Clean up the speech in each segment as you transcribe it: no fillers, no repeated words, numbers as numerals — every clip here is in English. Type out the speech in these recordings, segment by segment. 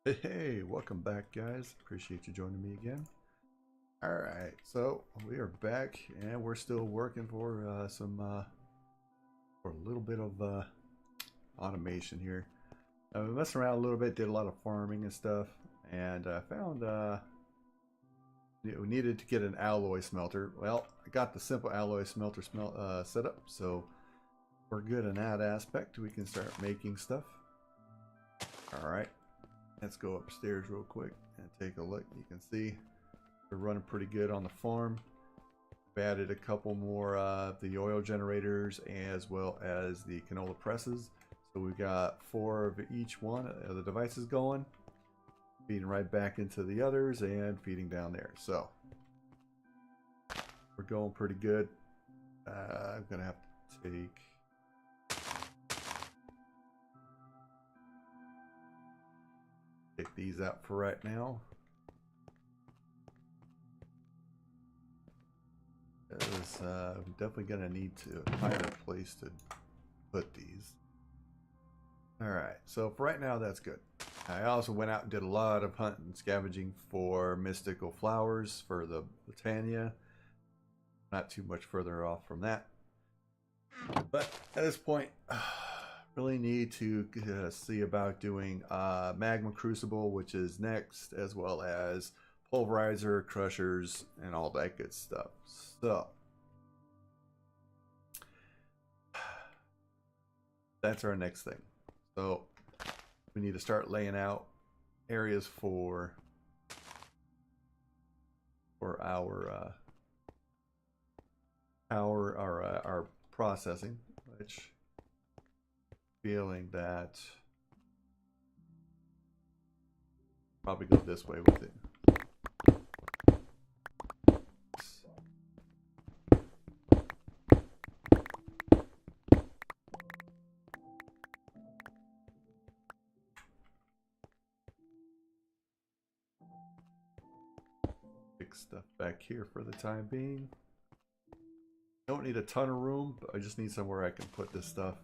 Hey, welcome back, guys. Appreciate you joining me again. All right, so we are back, and we're still working for for a little bit of automation here. We messed around a little bit, did a lot of farming and stuff, and found we needed to get an alloy smelter. Well, I got the simple alloy smelter set up, so we're good in that aspect. We can start making stuff. All right. Let's go upstairs real quick and take a look. You can see we're running pretty good on the farm. We've added a couple more of the oil generators as well as the canola presses. So we've got 4 of each one of the devices going, feeding right back into the others and feeding down there. So we're going pretty good. I'm gonna have to take these out for right now. Because I'm definitely gonna need to find a place to put these. Alright, so for right now that's good. I also went out and did a lot of hunting and scavenging for mystical flowers for the Botania. Not too much further off from that. But at this point, really need to see about doing Magma Crucible, which is next, as well as Pulverizer, Crushers, and all that good stuff. So that's our next thing. So we need to start laying out areas for our processing, which feeling that probably go this way with it. Stuff back here for the time being. Don't need a ton of room, but I just need somewhere I can put this stuff.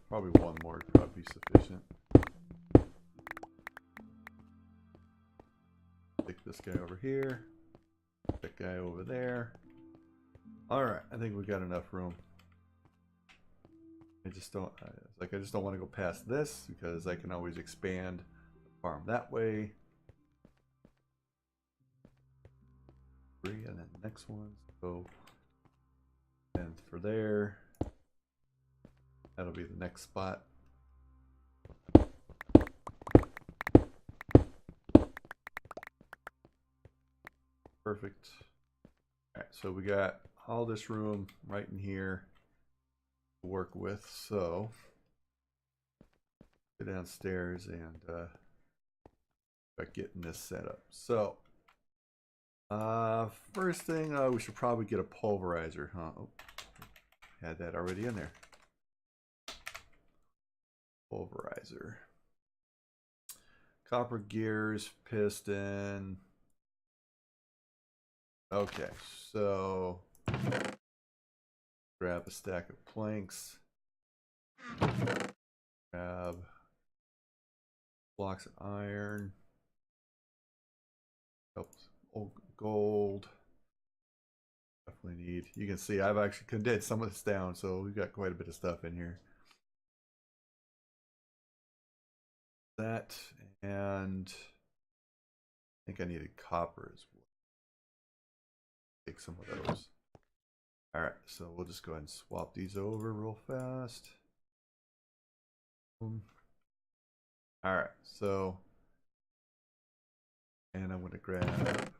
Probably one more would probably be sufficient. Stick this guy over here. That guy over there. Alright, I think we got enough room. I just don't want to go past this because I can always expand the farm that way. 3 and then the next one. So and for there. That'll be the next spot. Perfect. Alright, so we got all this room right in here to work with, so go downstairs and start getting this set up. So first thing, we should probably get a pulverizer, huh? Oh, had that already in there. Pulverizer. Copper gears, piston. Okay, so grab a stack of planks. Grab blocks of iron. Gold. Definitely need. You can see I've actually condensed some of this down, so we've got quite a bit of stuff in here. That, and I think I needed copper as well. Take some of those. All right, so we'll just go ahead and swap these over real fast. Boom. All right, so, and I'm going to grab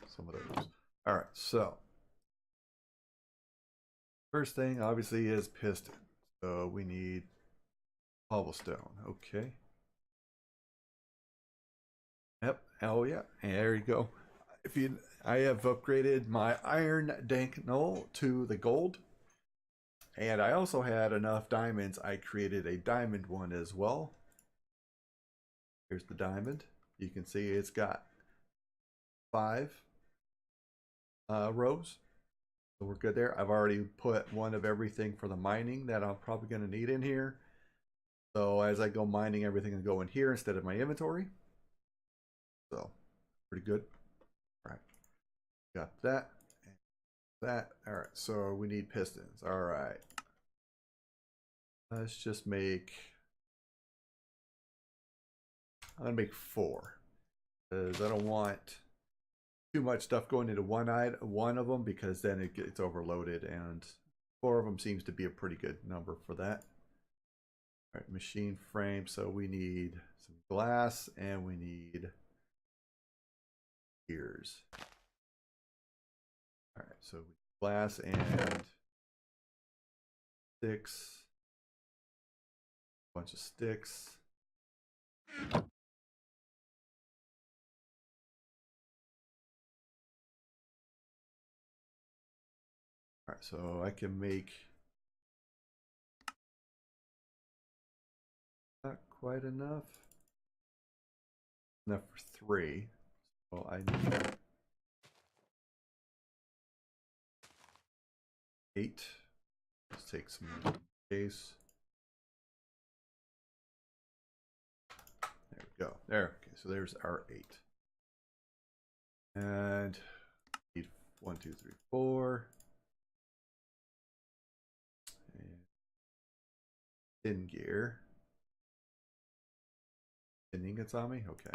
some of those. All right, so first thing obviously is piston. So we need cobblestone. Okay. Yep. Oh yeah. And there you go. I have upgraded my iron dank null to the gold, and I also had enough diamonds. I created a diamond one as well. Here's the diamond. You can see it's got 5 rows. So we're good there. I've already put one of everything for the mining that I'm probably going to need in here. So as I go mining, everything will go in here instead of my inventory. So pretty good. All right, got that and that. All right, so we need pistons. All right, let's just make. I'm gonna make 4 because I don't want too much stuff going into one of them, because then it gets overloaded, and 4 of them seems to be a pretty good number for that. All right, machine frame. So we need some glass and we need gears. All right, so glass and sticks. Bunch of sticks. All right, so I can make not quite enough. Enough for 3. So I need 8. Let's take some case. There we go. There. Okay, so there's our 8. And need 1, 2, 3, 4. And thin gear. Thin ingots on me? Okay.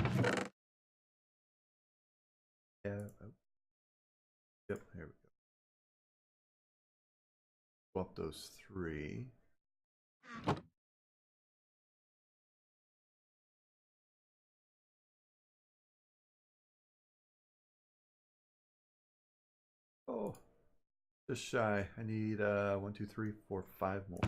Yeah. Oh. Yep, here we go. Swap those 3. Oh, just shy. I need 1, 2, 3, 4, 5 more.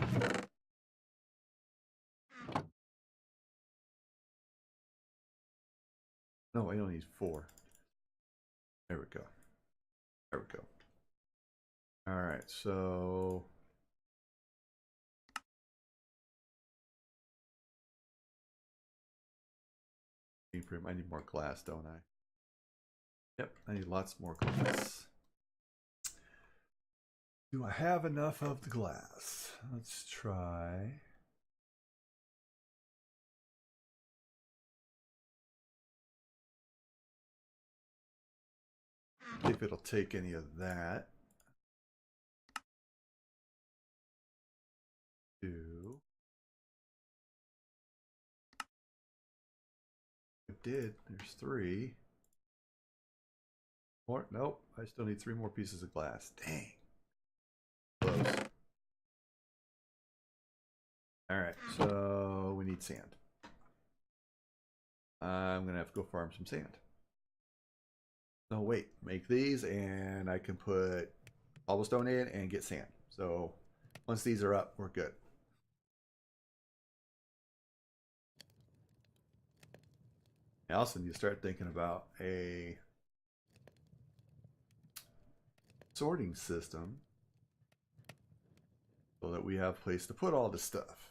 No, I only need 4. There we go. There we go. All right, so I need more glass, don't I? Yep, I need lots more glass. Do I have enough of the glass? Let's try. See if it'll take any of that. 2. It did. There's 3. More? Nope. I still need 3 more pieces of glass. Dang. Close. All right, so we need sand. I'm gonna have to go farm some sand. No, wait, make these and I can put cobblestone in and get sand. So once these are up, we're good. I also need to start thinking about a sorting system so that we have a place to put all this stuff.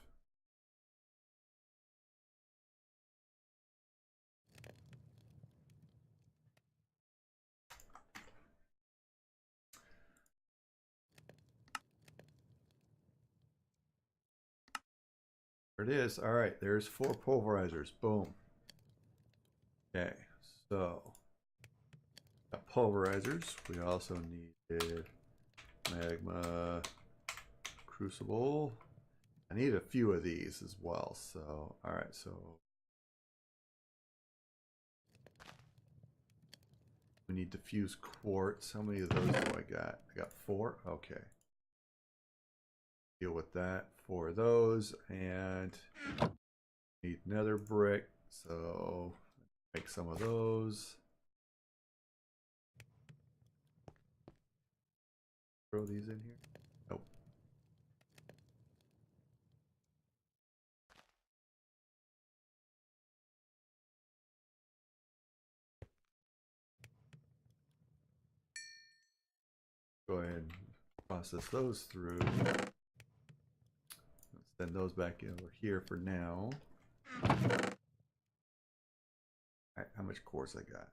There it is. All right, there's 4 pulverizers. Boom. Okay, so got pulverizers. We also needed Magma Crucible. I need a few of these as well. So, all right, so we need diffuse quartz. How many of those do I got? I got 4. Okay. Deal with that. 4 of those, and need another brick. So make some of those. Throw these in here. Nope. Go ahead and process those through. Send those back over here for now. All right, how much quartz I got?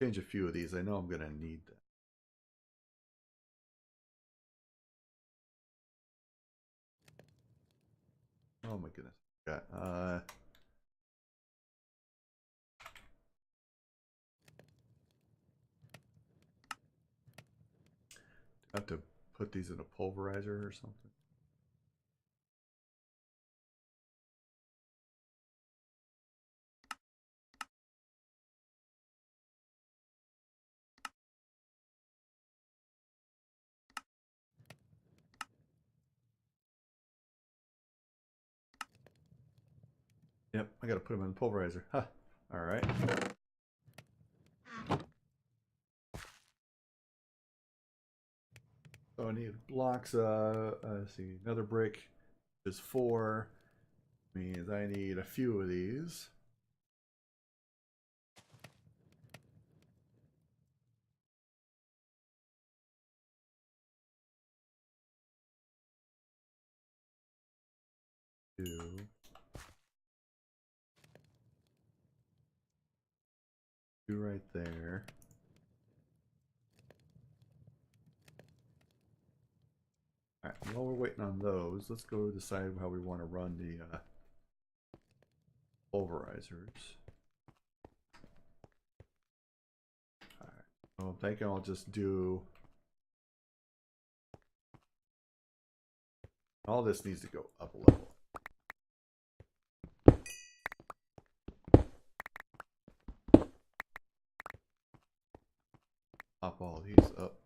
change a few of these. I know I'm gonna need them. Oh my goodness. Got I have to put these in a pulverizer or something. Yep, I gotta put them in the pulverizer. Huh. All right. So I need blocks. Let's see, another brick is 4. Means I need a few of these. Two. Two right there. All right, while we're waiting on those, let's go decide how we want to run the pulverizers. All right, so I'm thinking I'll just do. All this needs to go up a level. Pop all these up.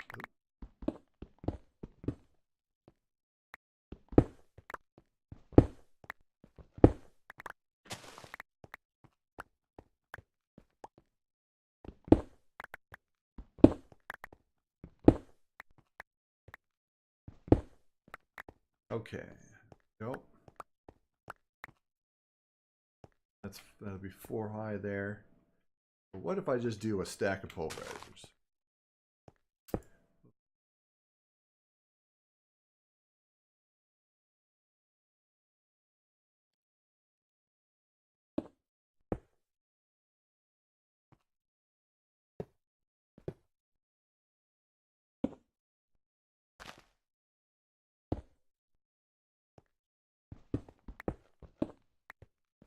Okay. Nope. That'll be 4 high there. But what if I just do a stack of pulverizers?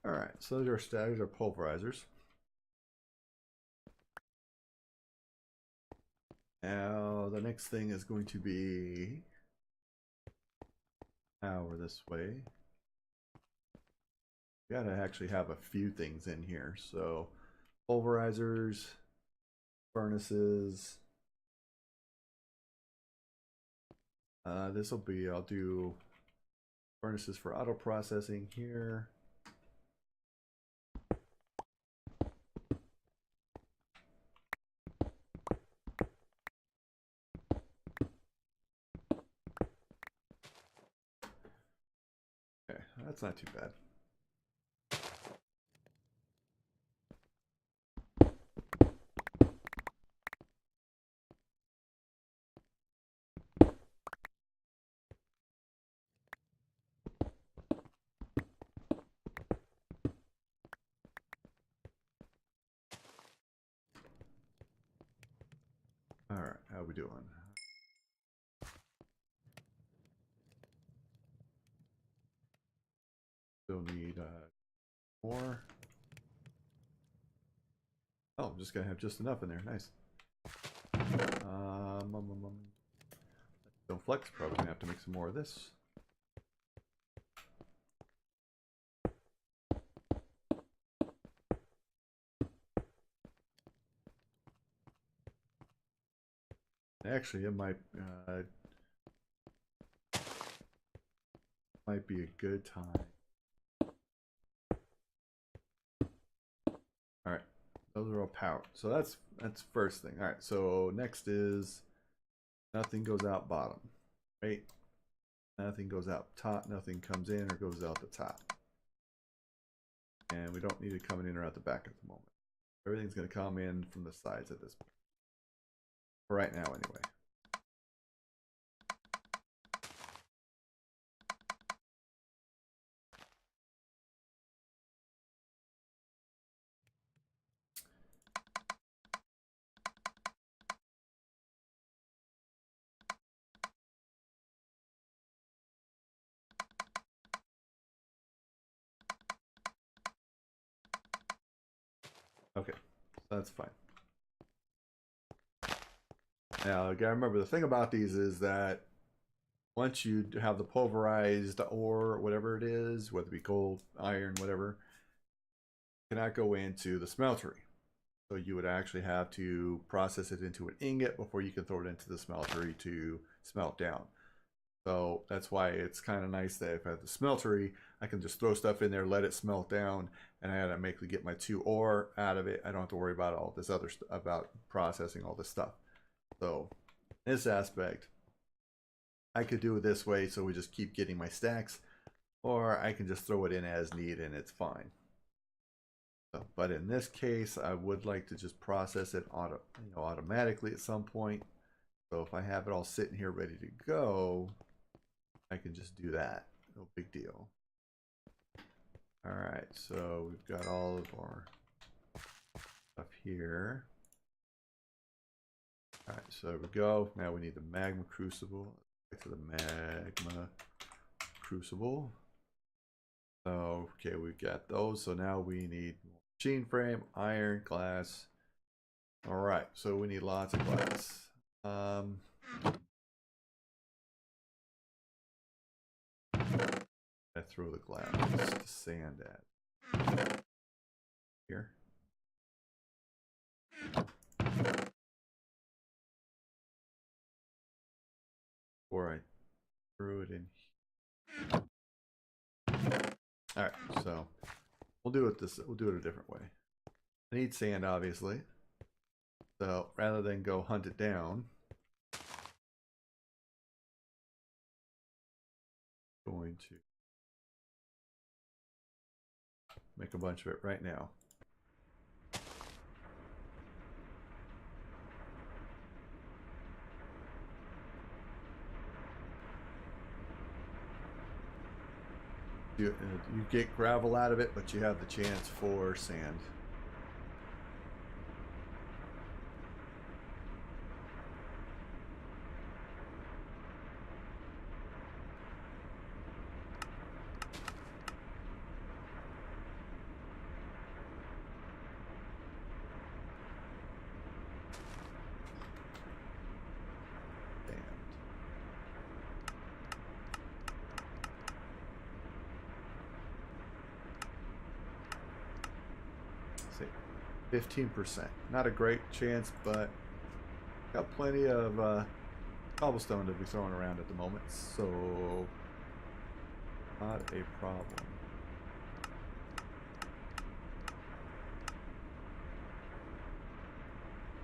All right, so those are stackers or pulverizers. Now the next thing is going to be power this way. We gotta actually have a few things in here. So pulverizers, furnaces. This will be, I'll do furnaces for auto processing here. Okay, that's not too bad. All right, how we doing? Still need more. Oh, I'm just gonna have just enough in there. Nice. Don't flex. Probably gonna have to make some more of this. Actually, it might be a good time. All right, those are all power. So that's first thing. All right, so next is nothing goes out bottom, right? Nothing goes out top. Nothing comes in or goes out the top. And we don't need it coming in or out the back at the moment. Everything's going to come in from the sides at this point. For right now, anyway. Okay, so that's fine. Now, you gotta remember the thing about these is that once you have the pulverized ore, whatever it is, whether it be gold, iron, whatever, cannot go into the smeltery. So you would actually have to process it into an ingot before you can throw it into the smeltery to smelt down. So that's why it's kind of nice that if I have the smeltery, I can just throw stuff in there, let it smelt down, and I automatically get my 2 ore out of it. I don't have to worry about all this other stuff, about processing all this stuff. So in this aspect, I could do it this way, so we just keep getting my stacks, or I can just throw it in as needed and it's fine. So, but in this case, I would like to just process it automatically at some point. So if I have it all sitting here ready to go, I can just do that. No big deal. All right, so we've got all of our stuff here. All right, so there we go. Now we need the Magma Crucible. Back to the Magma Crucible. So, okay, we've got those. So now we need machine frame, iron, glass. All right, so we need lots of glass. I throw the glass to sand at here. Or I threw it in here. All right, so we'll do it a different way. I need sand, obviously. So rather than go hunt it down, I'm going to make a bunch of it right now. You get gravel out of it, but you have the chance for sand. See, 15%. Not a great chance, but got plenty of cobblestone to be thrown around at the moment, so not a problem.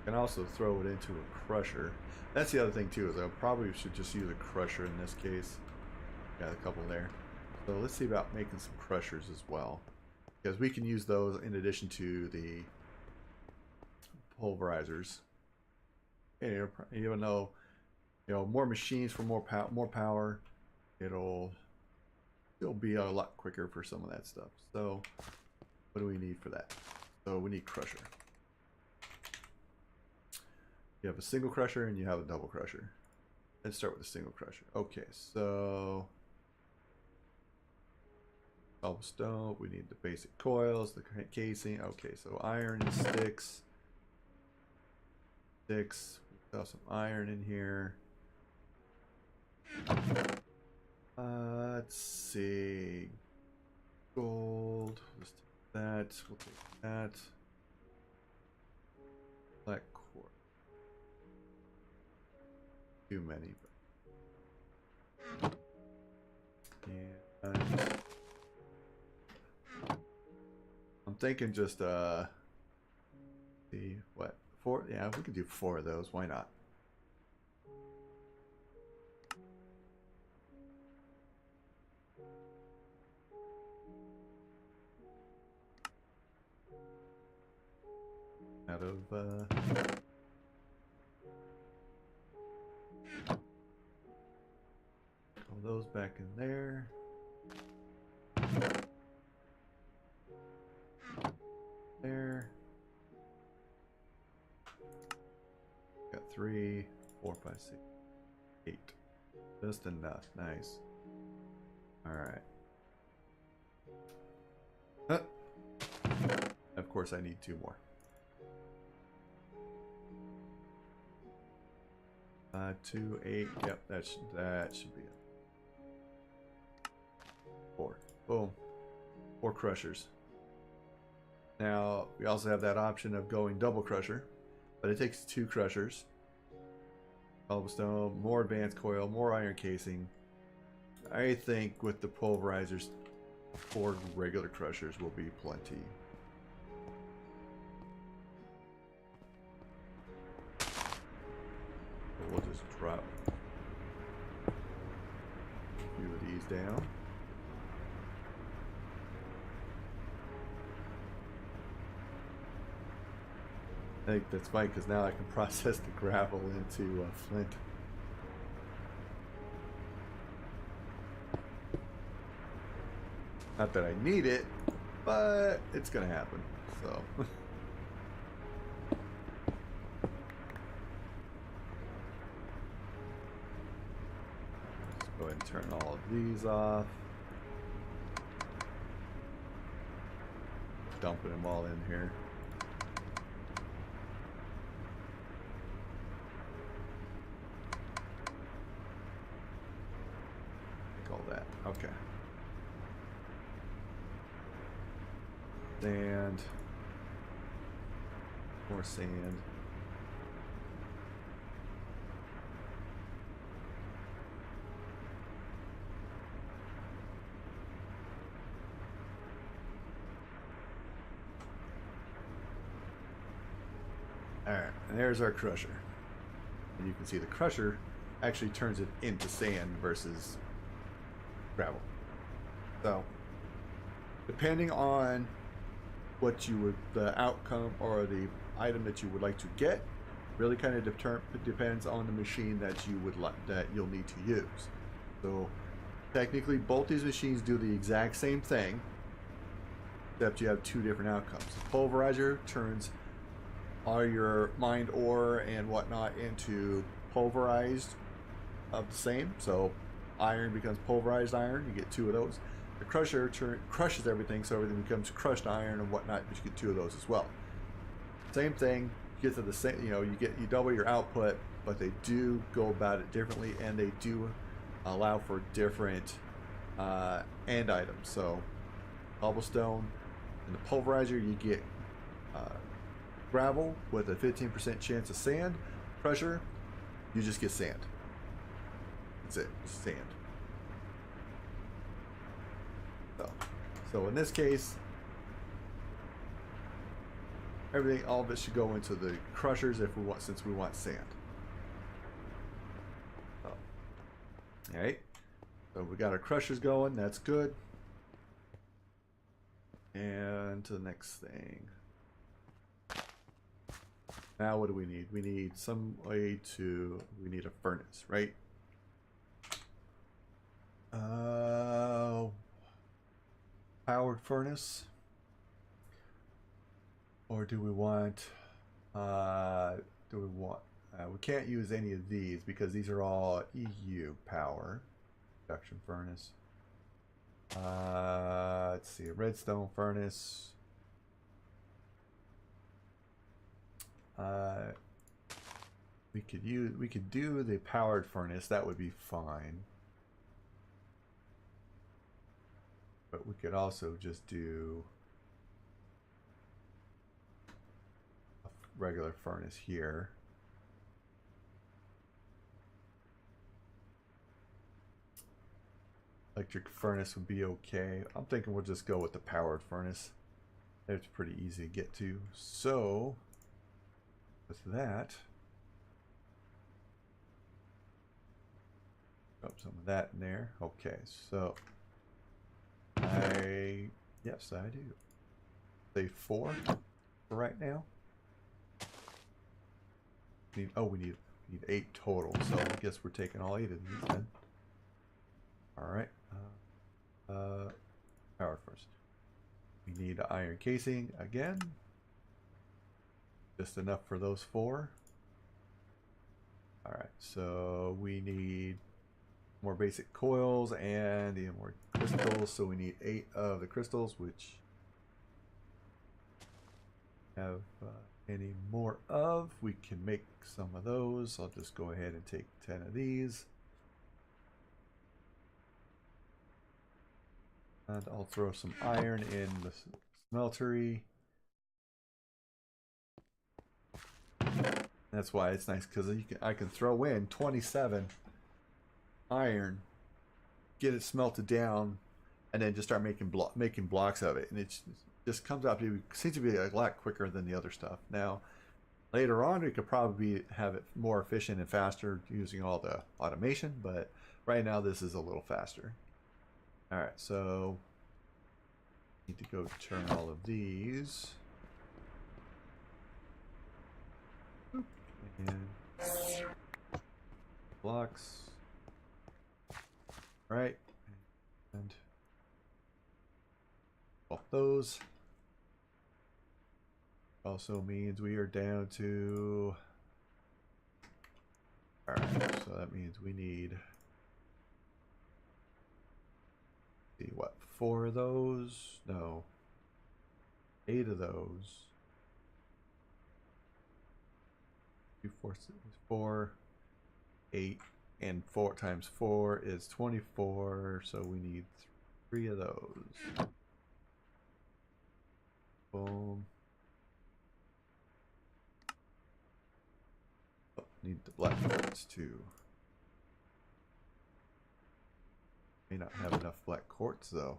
Can also throw it into a crusher. That's the other thing too, is I probably should just use a crusher in this case. Got a couple there. So let's see about making some crushers as well, because we can use those in addition to the pulverizers. And even though, more machines for more power, it'll be a lot quicker for some of that stuff. So what do we need for that? So we need crusher. You have a single crusher and you have a double crusher. Let's start with a single crusher. Okay, so cobblestone, we need the basic coils, the casing. Okay, so iron, sticks. We got some iron in here. Let's see. Gold. Let's take that. We'll take that. Black quartz. Too many. And I'm thinking just see what 4. Yeah, we could do 4 of those. Why not? Out of all those back in there. There. Got 3, 4, 5, 6, 8. Just enough. Nice. All right. Of course, I need 2 more. 2, 8. Yep, that should be it. 4. Boom. 4 crushers. Now, we also have that option of going double crusher, but it takes 2 crushers. Cobblestone, more advanced coil, more iron casing. I think with the pulverizers, 4 regular crushers will be plenty. We'll just drop a few of these down. I think that's fine because now I can process the gravel into flint. Not that I need it, but it's gonna happen. So. Let's go ahead and turn all of these off. Dumping them all in here. Okay. Sand. More sand. Alright, and there's our crusher. And you can see the crusher actually turns it into sand versus gravel. So, depending on what you would, the outcome or the item that you would like to get, really kind of depends on the machine that you would that you'll need to use. So, technically, both these machines do the exact same thing, except you have 2 different outcomes. The pulverizer turns all your mined ore and whatnot into pulverized of the same. So iron becomes pulverized iron. You get 2 of those. The crusher crushes everything, so everything becomes crushed iron and whatnot, but you get 2 of those as well. Same thing. You get to the same. You double your output, but they do go about it differently, and they do allow for different end items. So cobblestone and the pulverizer, you get gravel with a 15% chance of sand. Crusher, you just get sand. That's it, sand. So in this case, everything, all of it should go into the crushers since we want sand. So, all right. So we got our crushers going. That's good. And to the next thing. Now what do we need? We need we need a furnace, right? Powered furnace. Or do we want, we can't use any of these because these are all EU power. Induction furnace. Let's see, a redstone furnace. We could do the powered furnace. That would be fine. But we could also just do a regular furnace here. Electric furnace would be okay. I'm thinking we'll just go with the powered furnace. It's pretty easy to get to. So with that, drop some of that in there. Okay, so yes, I do. Say 4 for right now. We need 8 total. So I guess we're taking all 8 of these then. All right. Power first. We need iron casing again. Just enough for those 4. All right. So we need more basic coils and more crystals. So we need 8 of the crystals, which have any more of. We can make some of those. I'll just go ahead and take 10 of these. And I'll throw some iron in the smeltery. That's why it's nice, because I can throw in 27 iron, get it smelted down, and then just start making blocks of it, and it just comes out to seems to be a lot quicker than the other stuff. Now, later on, we could probably have it more efficient and faster using all the automation, but right now this is a little faster. All right, so need to go turn all of these. And blocks. Right. And off those. Also means we are down to. Alright, so that means we need. See what? 4 of those? No. 8 of those. 2, 4, 6, 4, 8, and 4 times 4 is 24, so we need 3 of those. Boom. Oh, need the black quartz too. May not have enough black quartz though.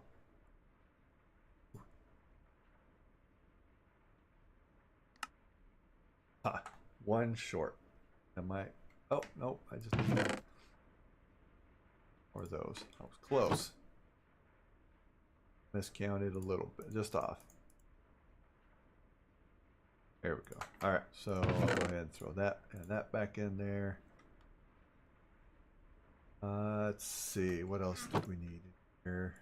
Ah, 1 short. Am I? Oh, no, I just need more of those. I was close. Miscounted a little bit, just off. There we go. All right, so I'll go ahead and throw that and that back in there. Let's see, what else did we need here?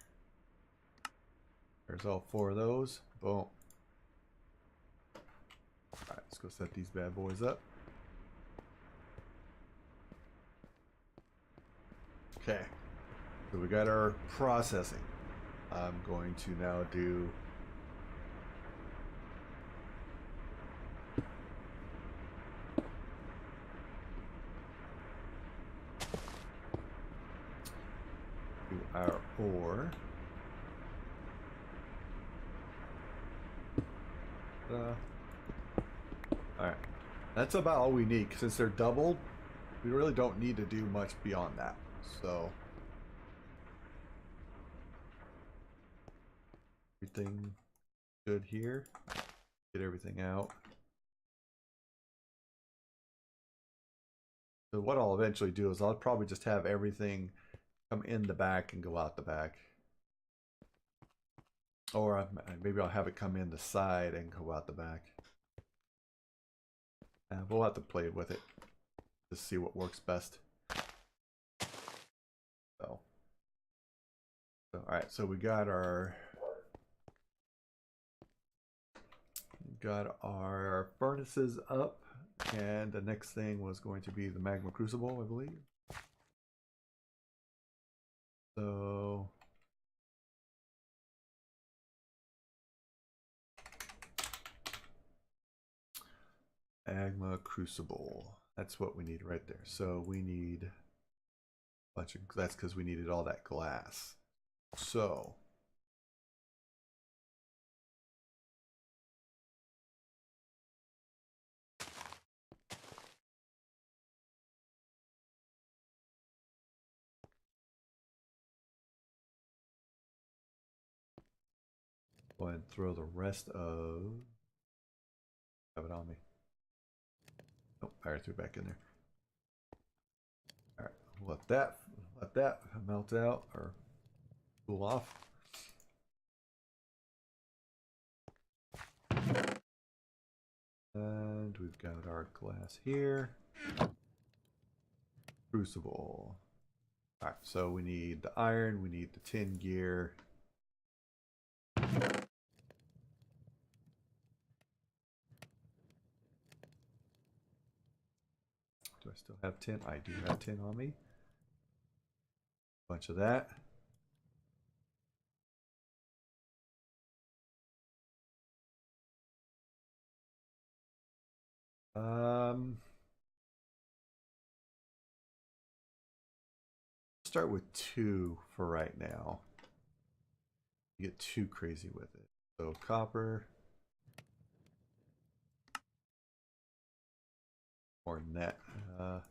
There's all 4 of those. Boom. All right, let's go set these bad boys up. Okay, so we got our processing. I'm going to now do our ore. Alright, that's about all we need. Since they're doubled, we really don't need to do much beyond that. So everything good here. Get everything out. So what I'll eventually do is I'll probably just have everything come in the back and go out the back. Or maybe I'll have it come in the side and go out the back. We'll have to play with it to see what works best. So all right, so we got our furnaces up, and the next thing was going to be the Magma Crucible, I believe. So Magma Crucible, that's what we need right there. So we need a bunch of, that's because we needed all that glass. So go ahead and throw the rest of, have it on me. Oh, I threw it back in there. All right, let that melt out or cool off. And we've got our glass here. Crucible. All right, so we need the iron, we need the tin gear. Do I still have tin? I do have tin on me. Bunch of that. Start with 2 for right now. You get too crazy with it. So copper or net. Alright,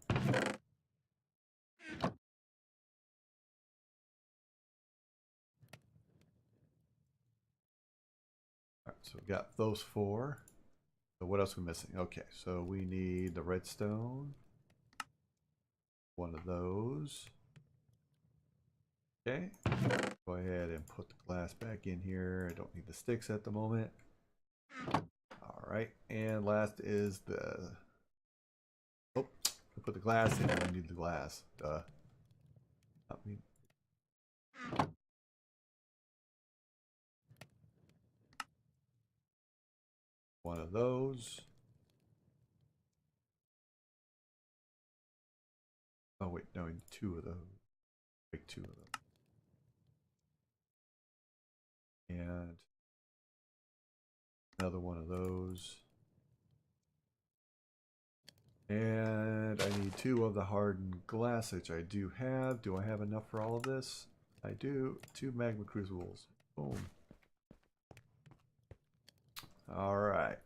so we got those 4. So what else are we missing? Okay, so we need the redstone. One of those. Okay. Go ahead and put the glass back in here. I don't need the sticks at the moment. Alright, and last is the... Oh, I put the glass in. I need the glass. Duh. Not me. One of those. Oh wait, no, I need 2 of those. Make 2 of them. And another one of those. And I need 2 of the hardened glass, which I do have. Do I have enough for all of this? I do. 2 Magma Crucibles. Boom. Alright.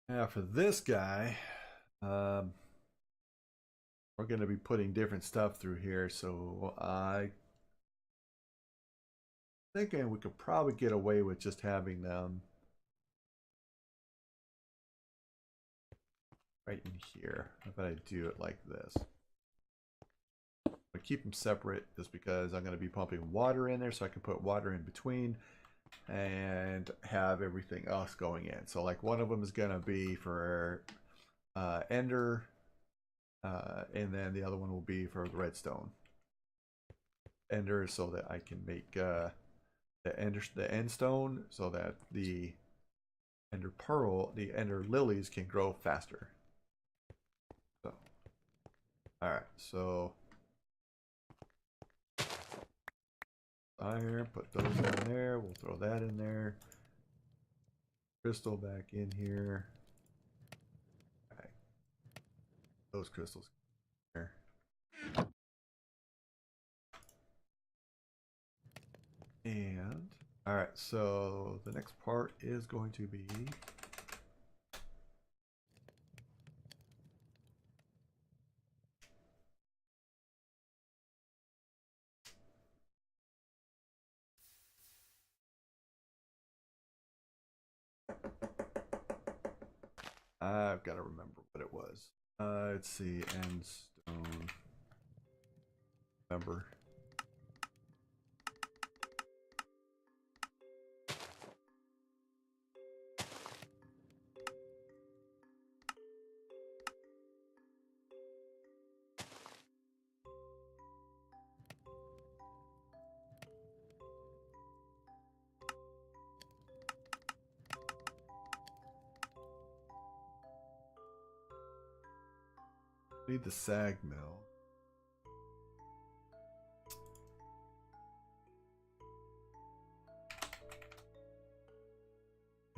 Now for this guy, we're going to be putting different stuff through here, so I thinking we could probably get away with just having them right in here. How about I do it like this? I keep them separate just because I'm going to be pumping water in there, so I can put water in between and have everything else going in. So like one of them is going to be for ender, and then the other one will be for the redstone. Ender, so that I can make the end stone, so that the ender pearl, the ender lilies can grow faster. So, all right, so iron, put those in there. We'll throw that in there. Crystal back in here. All right, those crystals here. And all right, so the next part is going to be I've got to remember what it was. Let's see, end stone. Remember. Need the sag mill.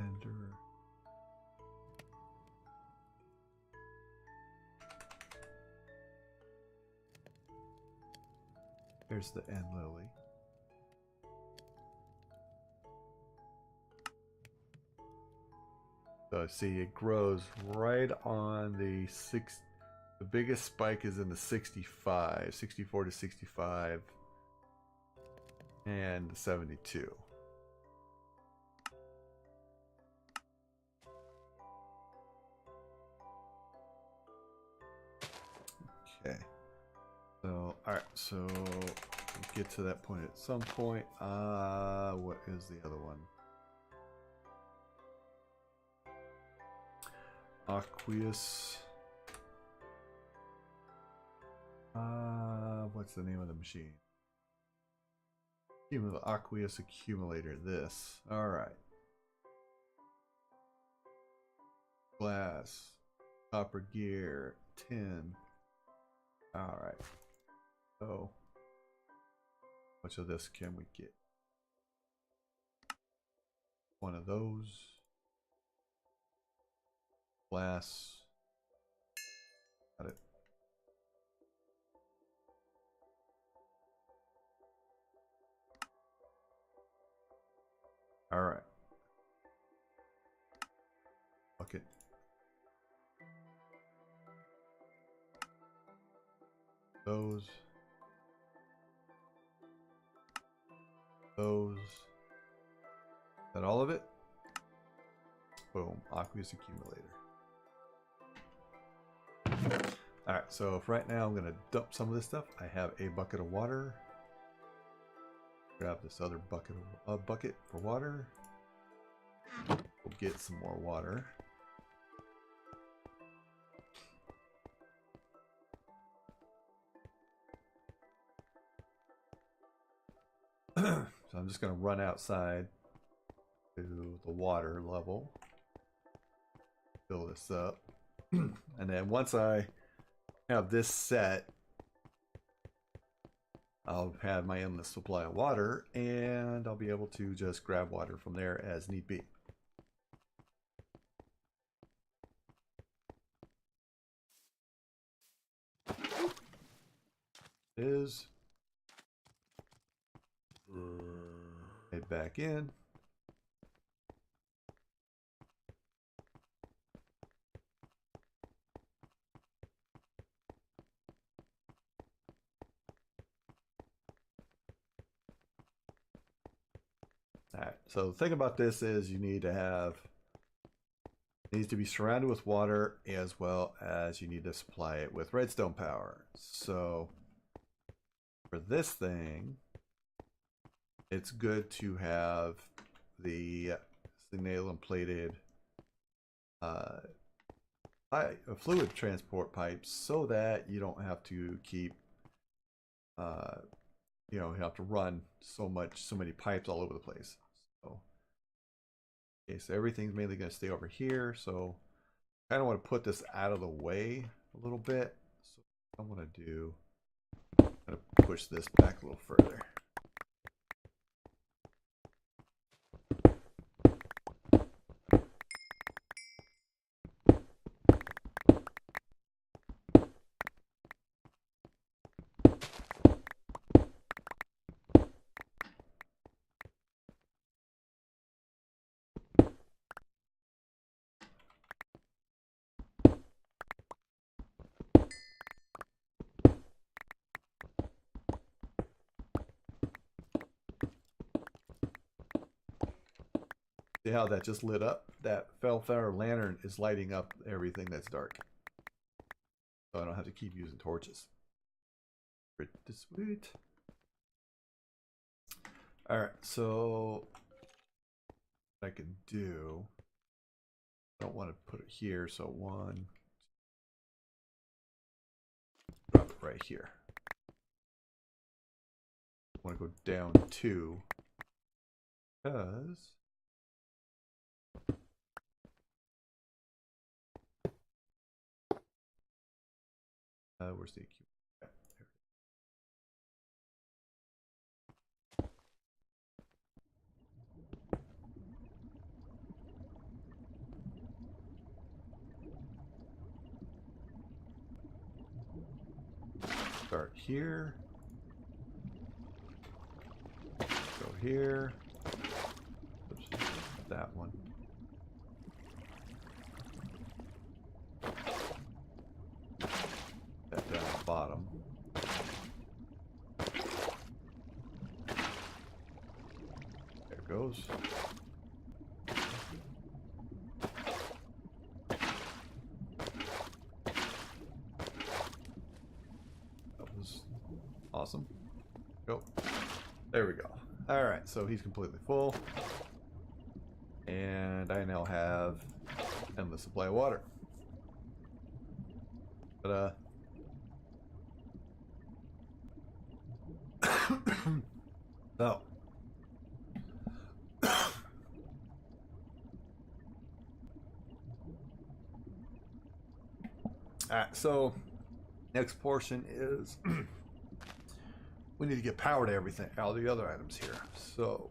Ender. Here's the end lily. So see, it grows right on the the biggest spike is in the 65, 64 to 65, and the 72. Okay. So, alright, so we'll get to that point at some point. What is the other one? Aqueous. What's the name of the machine? Aqueous accumulator. This. All right. Glass, copper gear, tin. All right. So much of this can we get? One of those. Glass. Got it. All right. Bucket. Those. Those. Is that all of it? Boom. Aqueous accumulator. Alright, so if right now I'm going to dump some of this stuff, I have a bucket of water. Grab this other bucket for water. We'll get some more water. So I'm just going to run outside to the water level. Fill this up. And then once I have this set, I'll have my endless supply of water, and I'll be able to just grab water from there as need be. Is head back in. Alright, so the thing about this is you need to have, it needs to be surrounded with water, as well as you need to supply it with redstone power. So for this thing, it's good to have the signalum plated fluid transport pipes, so that you don't have to keep you know, you have to run so many pipes all over the place. So okay, so everything's mainly going to stay over here, so I kind of want to put this out of the way a little bit. So what I'm going to do, I'm going to push this back a little further. See how that just lit up? That Fellfire lantern is lighting up everything that's dark. So I don't have to keep using torches. Pretty sweet. Alright, so what I can do, I don't want to put it here, so one, drop it right here. I want to go down two, because where's the cube? Yeah, start here, go here. Oops, that one. That down the bottom. There it goes. That was awesome. Go. There we go. All right, so he's completely full, and I now have endless supply of water. But so so next portion is we need to get power to everything, all the other items here. So,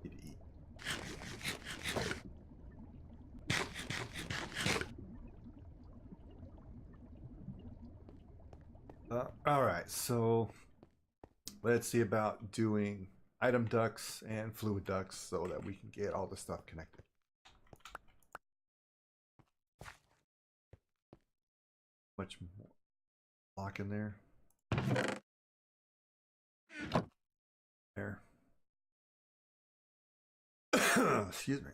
need to eat. All right, so let's see about doing item ducts and fluid ducts so that we can get all the stuff connected. Much more block in there. There. Excuse me.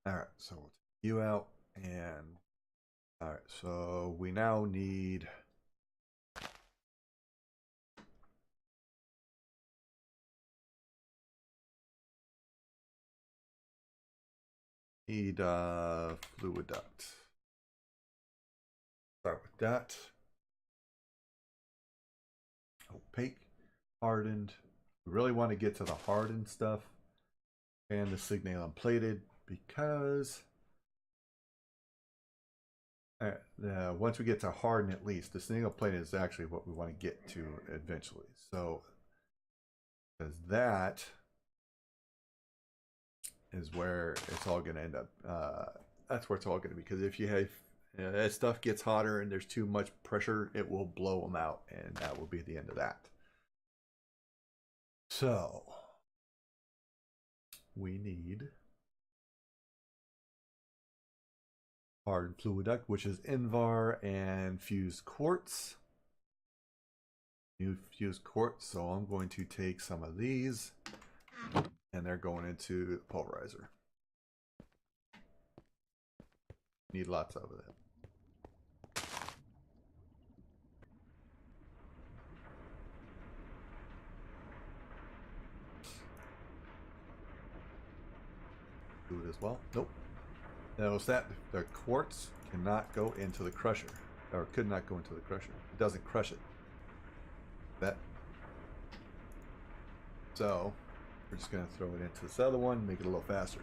All right, so we'll take you out, and all right, so we now need fluid duct. Start with that. Opaque, hardened. We really want to get to the hardened stuff and the signalum plated because once we get to harden, at least the signalum plated is actually what we want to get to eventually. So because that is where it's all going to end up. That's where it's all going to be, because if you have that stuff gets hotter and there's too much pressure, it will blow them out, and that will be the end of that. So we need hardened fluid duct, which is Invar and fused quartz. New fused quartz. So I'm going to take some of these, and they're going into the pulverizer. Need lots of it. Do it as well. Nope. Notice that the quartz cannot go into the crusher, or could not go into the crusher. It doesn't crush it. That. So we're just going to throw it into this other one, make it a little faster.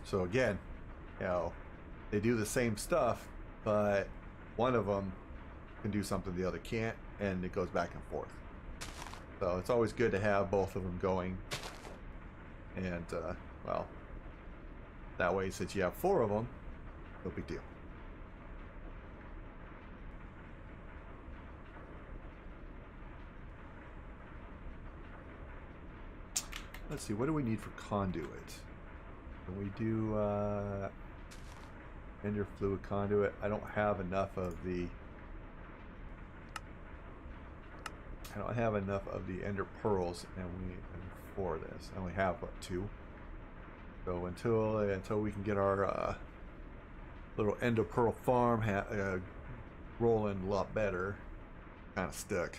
So again, you know, they do the same stuff, but one of them can do something the other can't, and it goes back and forth. So it's always good to have both of them going, and well, that way, since you have 4 of them, no big deal. Let's see, what do we need for conduit? Can we do ender fluid conduit? I don't have enough of the ender pearls, and for this I only have what, 2. So until we can get our little ender pearl farm rolling a lot better, kind of stuck.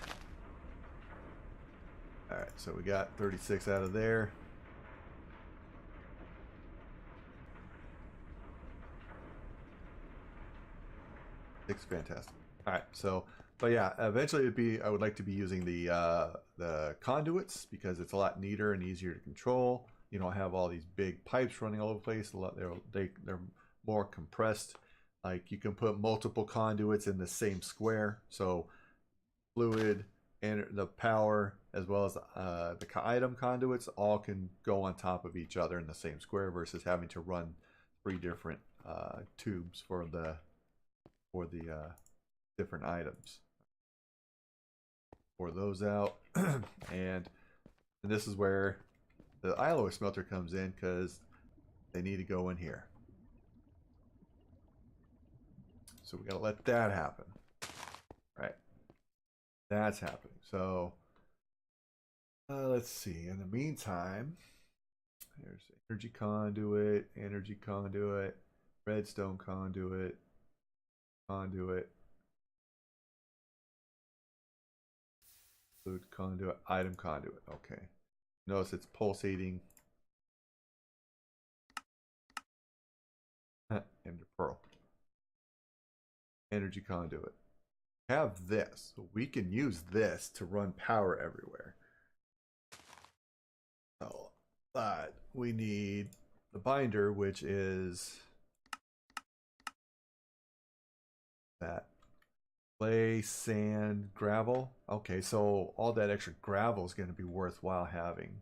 All right, so we got 36 out of there. It's fantastic. All right, so but yeah, eventually I would like to be using the conduits, because it's a lot neater and easier to control. You don't have all these big pipes running all over the place. They're more compressed. Like, you can put multiple conduits in the same square. So fluid and the power, as well as the item conduits, all can go on top of each other in the same square, versus having to run 3 different tubes for the different items. Pour those out, and this is where the alloy smelter comes in, because they need to go in here. So we gotta let that happen. Right. That's happening. So let's see. In the meantime, there's energy conduit, redstone conduit, fluid conduit, item conduit. Okay. Notice it's pulsating. Ender pearl. Energy conduit. Have this. So we can use this to run power everywhere. So But we need the binder, which is that clay, sand, gravel. Okay, so all that extra gravel is going to be worthwhile having.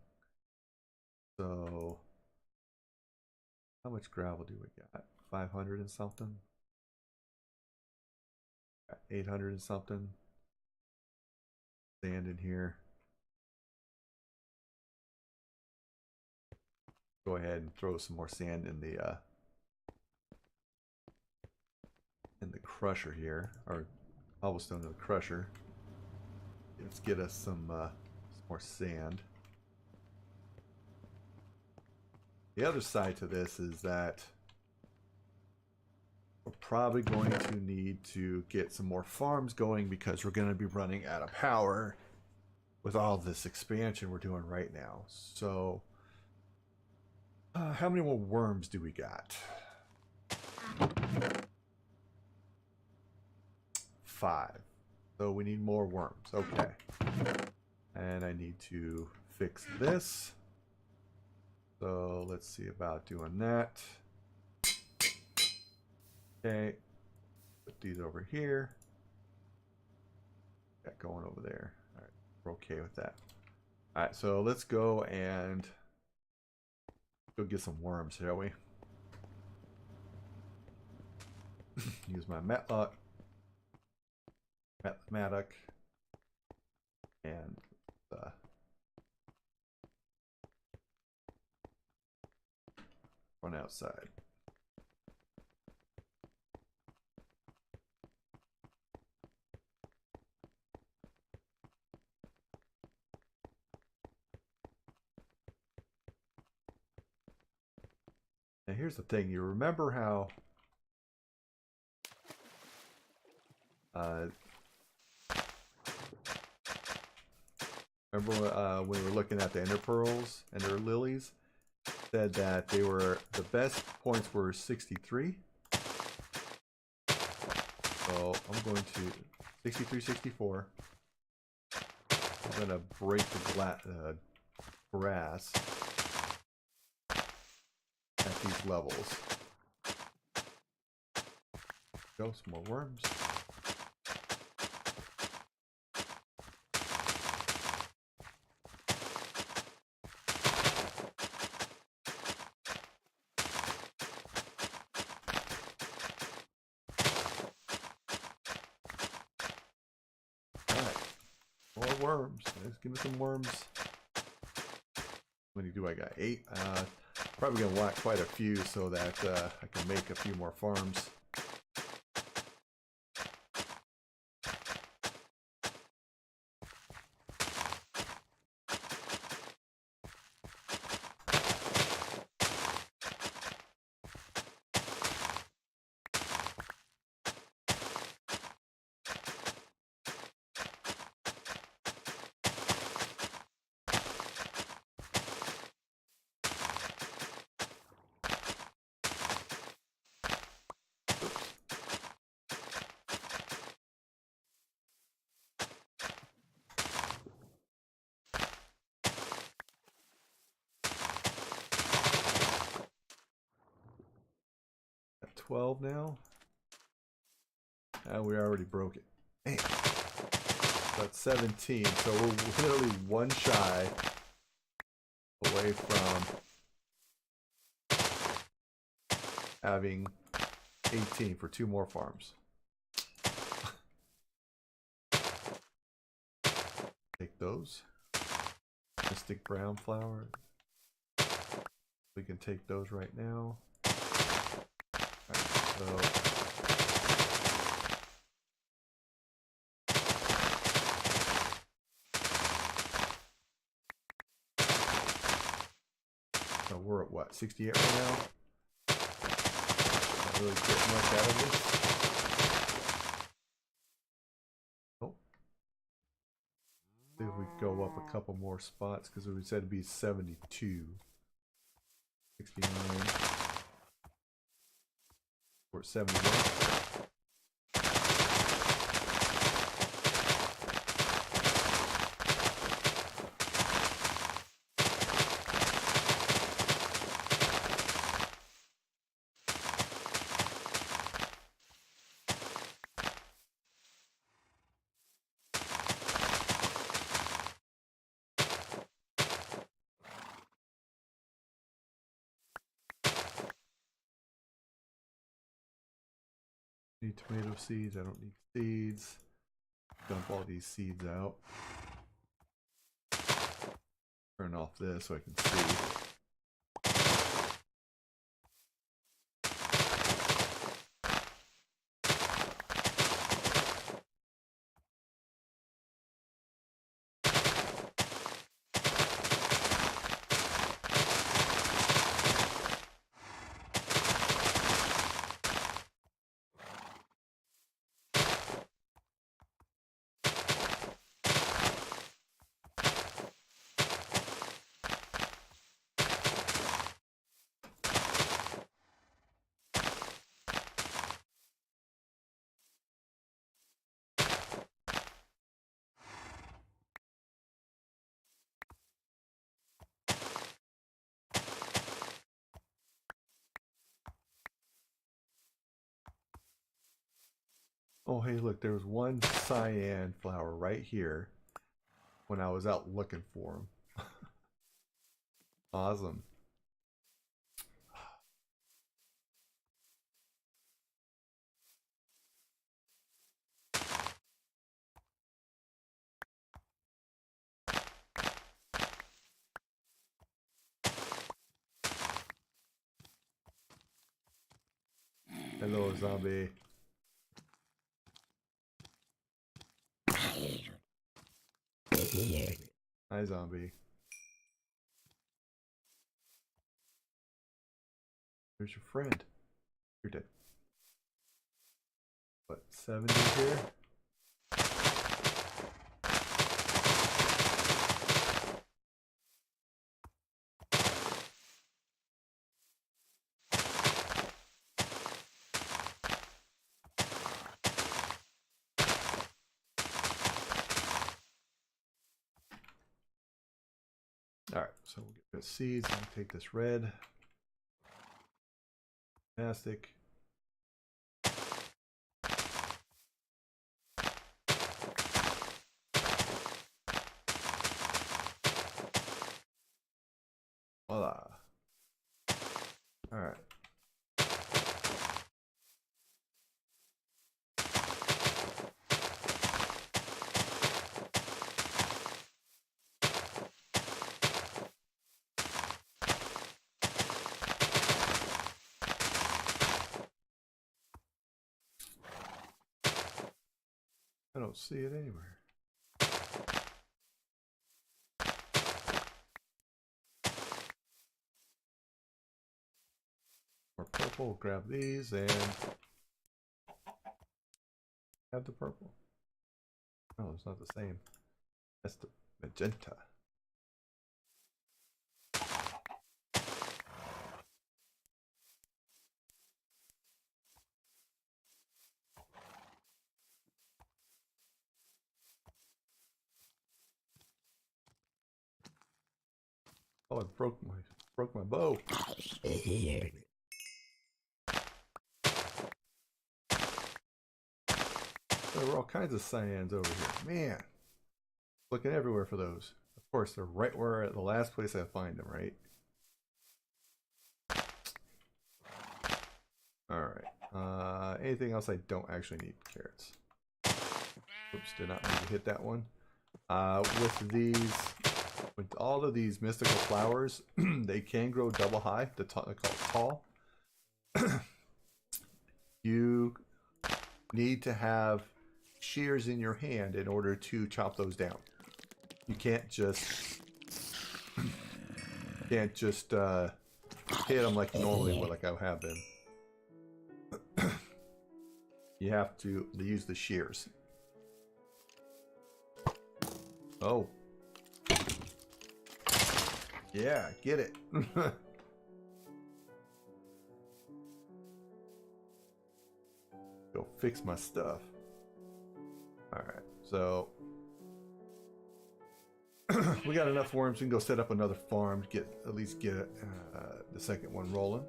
So how much gravel do we got? 500 and something? 800 and something. Sand in here. Go ahead and throw some more sand in the crusher here, or cobblestone in the crusher. Let's get us some more sand. The other side to this is that we're probably going to need to get some more farms going because we're going to be running out of power with all this expansion we're doing right now. So how many more worms do we got? 5. So we need more worms. Okay. And I need to fix this. So let's see about doing that. Okay. Put these over here. Got going over there. All right. We're okay with that. All right. So let's go and go get some worms, shall we? Use my matlock. Mattock. And run outside. Now here's the thing, you remember how when we were looking at the ender pearls and their lilies, said that they were, the best points were 63. So I'm going to 63, 64. I'm going to break the grass at these levels. Go, some more worms. Worms. Let's give me some worms. How many do I got? 8. Probably gonna want quite a few so that I can make a few more farms. At 12 now. We already broke it. Man. That's 17. So we're literally one shy away from having 18 for 2 more farms. Take those. Mystic brown flower. We can take those right now. All right, so we're at what, 68 right now? Not really getting much out of this. Oh. See if we go up a couple more spots because we said it'd be 72. 69. We're at 71. Need tomato seeds. I don't need seeds. Dump all these seeds out. Turn off this so I can see. Oh, hey, look, there was one cyan flower right here when I was out looking for them. Awesome. Hello, zombie. Hi, zombie. Where's your friend? You're dead. What, 70 here? Alright, so we'll get rid of seeds and take this red. Fantastic. Voila. Alright. I don't see it anywhere. More purple, grab these and have the purple. Oh, it's not the same. That's the magenta. Oh, I broke my bow. There were all kinds of cyans over here. Man, looking everywhere for those. Of course, they're right where at the last place I find them, right? Alright. Anything else I don't actually need? Carrots. Oops, did not need to hit that one. With all of these mystical flowers, they can grow double high. They're called tall. You need to have shears in your hand in order to chop those down. You can't just hit them like you normally would, like I have been. You have to use the shears. Oh. Yeah, get it. Go fix my stuff. Alright, so we got enough worms. We can go set up another farm to at least get the second one rolling.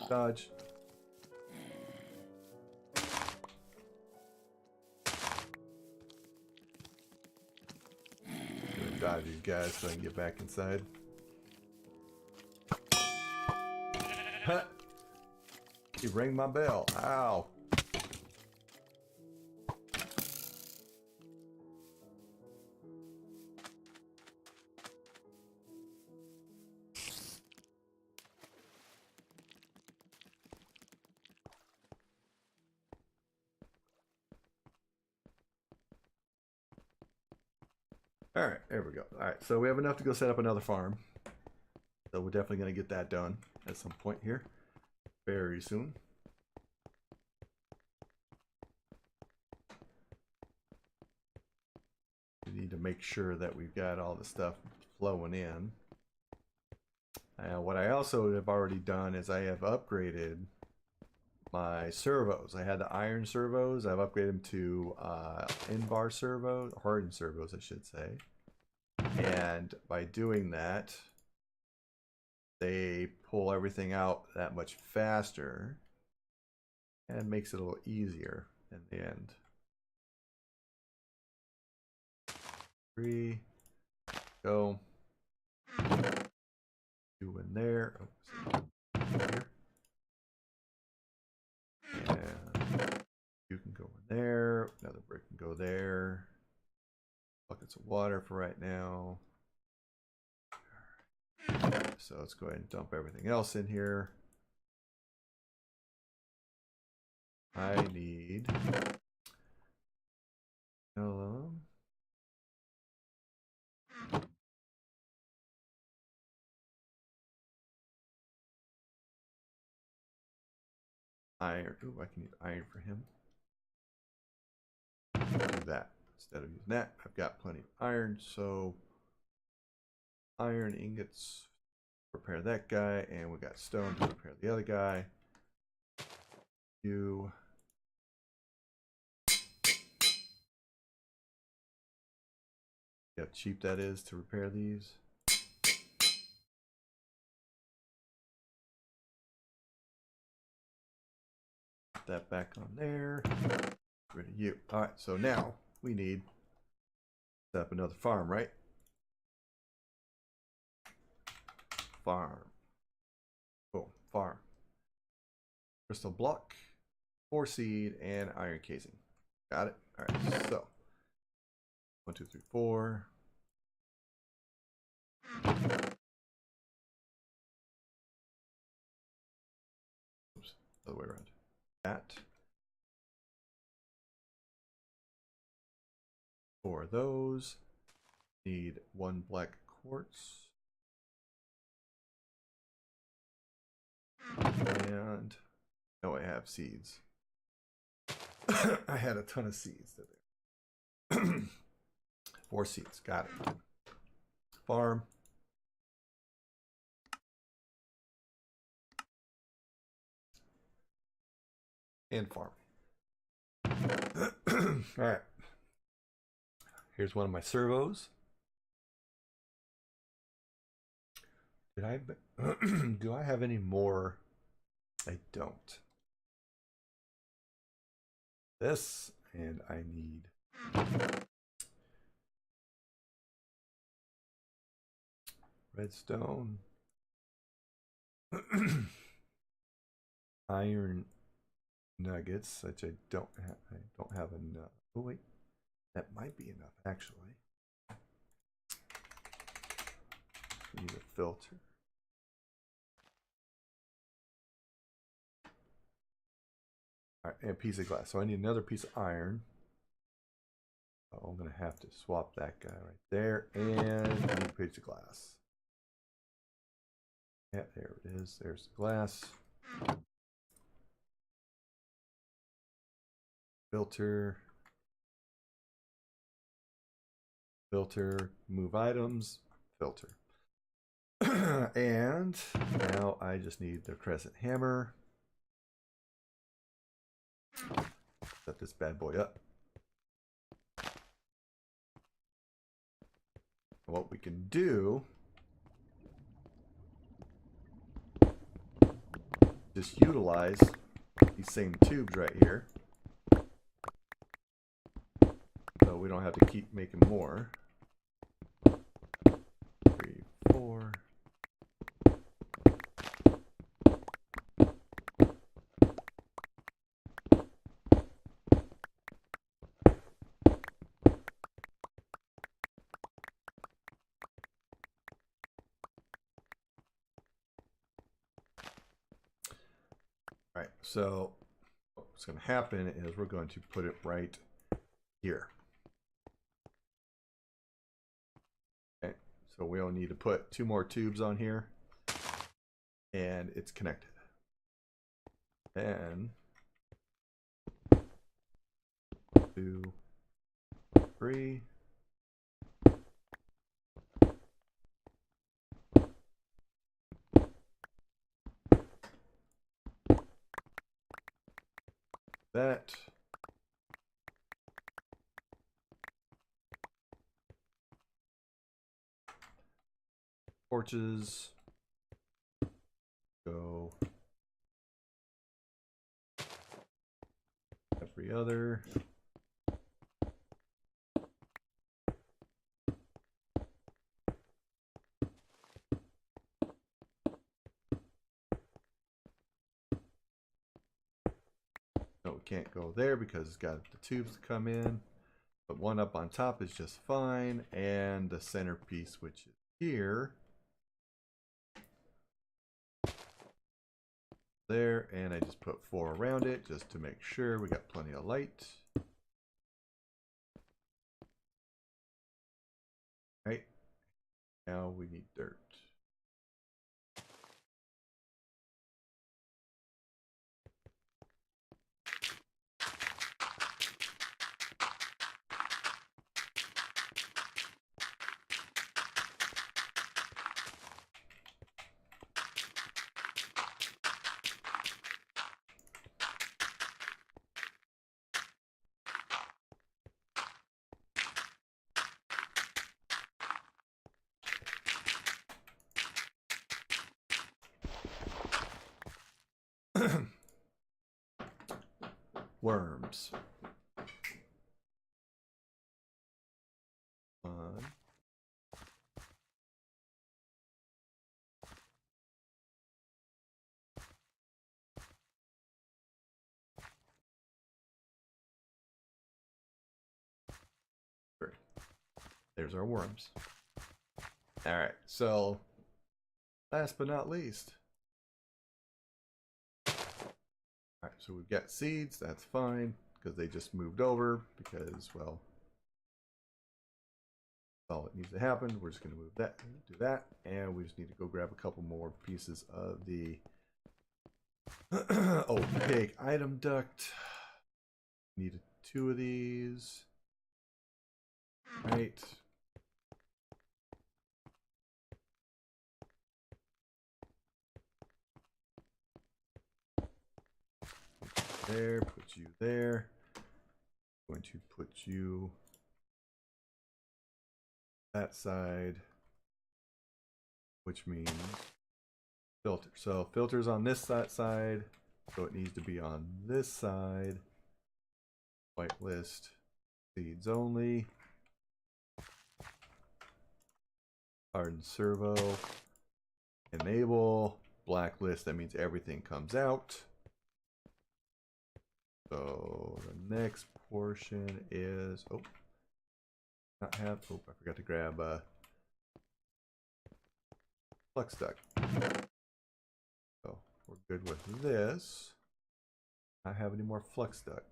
Dodge. Dodge these guys so I can get back inside. You rang my bell. Ow. All right, there we go. All right, so we have enough to go set up another farm. So we're definitely going to get that done at some point here very soon. We need to make sure that we've got all the stuff flowing in. What I also have already done is I have upgraded my servos. I had the iron servos. I've upgraded them to in-bar servos, hardened servos, I should say. And by doing that, they pull everything out that much faster and makes it a little easier in the end. 3, go. 2 in there. Oops. Here. And you can go in there. Another brick can go there. Buckets of water for right now. So let's go ahead and dump everything else in here. I need iron. Ooh, I can use iron for him. Do that instead of using that. I've got plenty of iron, so iron ingots repair that guy, and we got stone to repair the other guy. You see how cheap that is to repair these. Put that back on there. Get rid of you. All right, so now we need to set up another farm, right? Farm. Oh, farm. Crystal block, 4 seed, and iron casing. Got it. All right, so 1, 2, 3, 4. Oops, other way around. That. 4 of those. Need 1 black quartz. And no, I have seeds. I had a ton of seeds there. 4 seeds. Got it. Farm. And farm. All right. Here's one of my servos. Did I do I have any more? I don't. This, and I need redstone, iron nuggets, which I don't have. I don't have enough. Oh wait, that might be enough actually. Need a filter. All right, and a piece of glass. So I need another piece of iron. Oh, I'm gonna have to swap that guy right there, and I need a piece of glass. Yeah, there it is. There's the glass. Filter. Filter. Move items. Filter. And now I just need the crescent hammer. Set this bad boy up. What we can do, just utilize these same tubes right here, so we don't have to keep making more. 3, 4. All right, so what's going to happen is we're going to put it right here. Okay, so we only need to put 2 more tubes on here, and it's connected. And 2, 3. That. Torches go every other. No, we can't go there because it's got the tubes to come in. But one up on top is just fine. And the centerpiece, which is here. There, and I just put 4 around it just to make sure we got plenty of light. Right. Now we need dirt. Worms. 1. There's our worms. All right, so last but not least. All right, so we've got seeds. That's fine because they just moved over because, well, that's all it needs to happen. We're just going to move that, do that, and we just need to go grab a couple more pieces of the opaque item duct. Needed 2 of these. Right. There, put you there. I'm going to put you that side, which means filter. So filters on this side, so it needs to be on this side. Whitelist, seeds only. Hardened servo. Enable. Blacklist, that means everything comes out. So the next portion is, I forgot to grab flux duct. So we're good with this. Not have any more flux duct.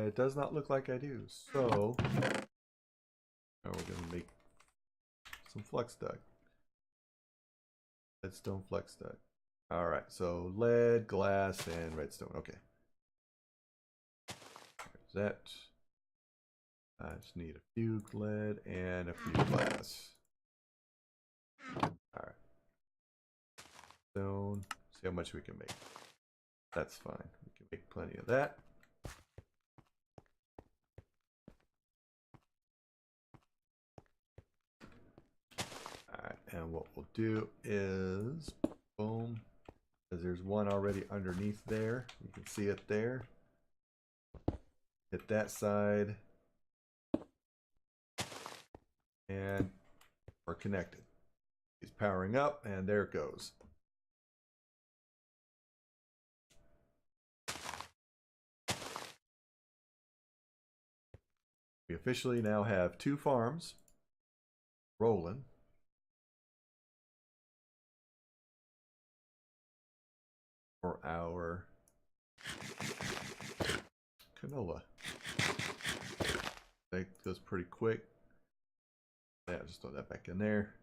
It does not look like I do. So we're gonna make some flux duct. Leadstone flux duct. All right, so lead, glass, and redstone. Okay. There's that. I just need a few lead and a few glass. All right. Stone. See how much we can make. That's fine. We can make plenty of that. All right, and what we'll do is, boom, because there's one already underneath there. You can see it there. Hit that side. And we're connected. He's powering up, and there it goes. We officially now have 2 farms rolling. for our canola. That goes pretty quick. Yeah, just throw that back in there.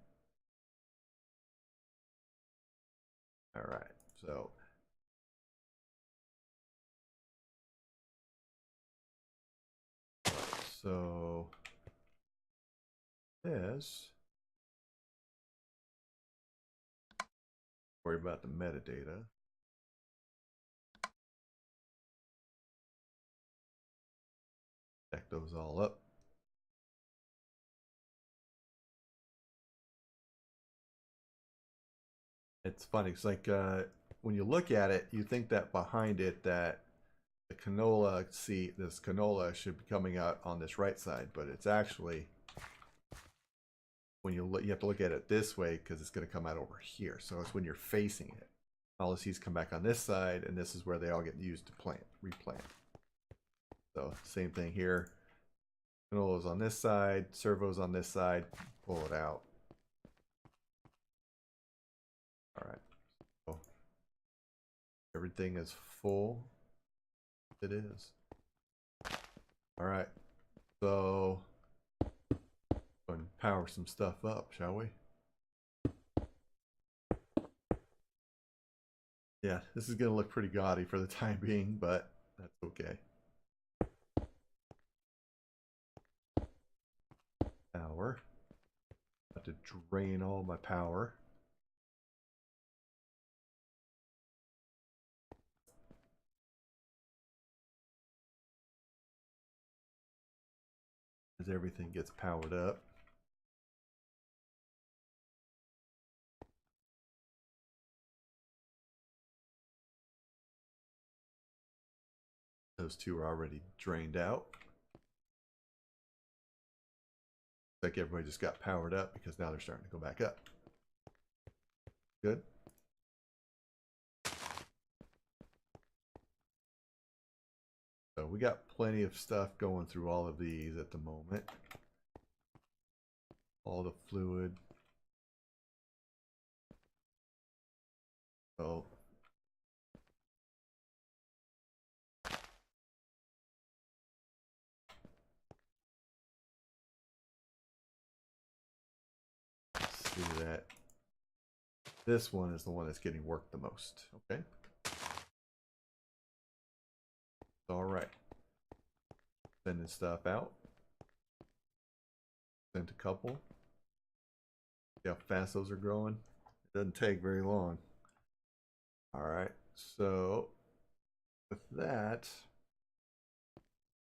All right, so this, worry about the metadata. Stack those all up. It's funny. It's like when you look at it, you think that behind it that the canola seed, this canola should be coming out on this right side, but it's actually, when you look, you have to look at it this way because it's going to come out over here. So it's when you're facing it. All the seeds come back on this side, and this is where they all get used to replant. So same thing here. Canola's on this side, servo's on this side. Pull it out. All right. So everything is full. It is. All right. So go and power some stuff up, shall we? Yeah, this is going to look pretty gaudy for the time being, but that's okay. Power. I have to drain all my power. As everything gets powered up. Those two are already drained out. Like everybody just got powered up because now they're starting to go back up. Good. So we got plenty of stuff going through all of these at the moment. All the fluid. So see that this one is the one that's getting worked the most. Okay. All right. Sending stuff out. Sent a couple. See how fast those are growing? It doesn't take very long. All right. So with that,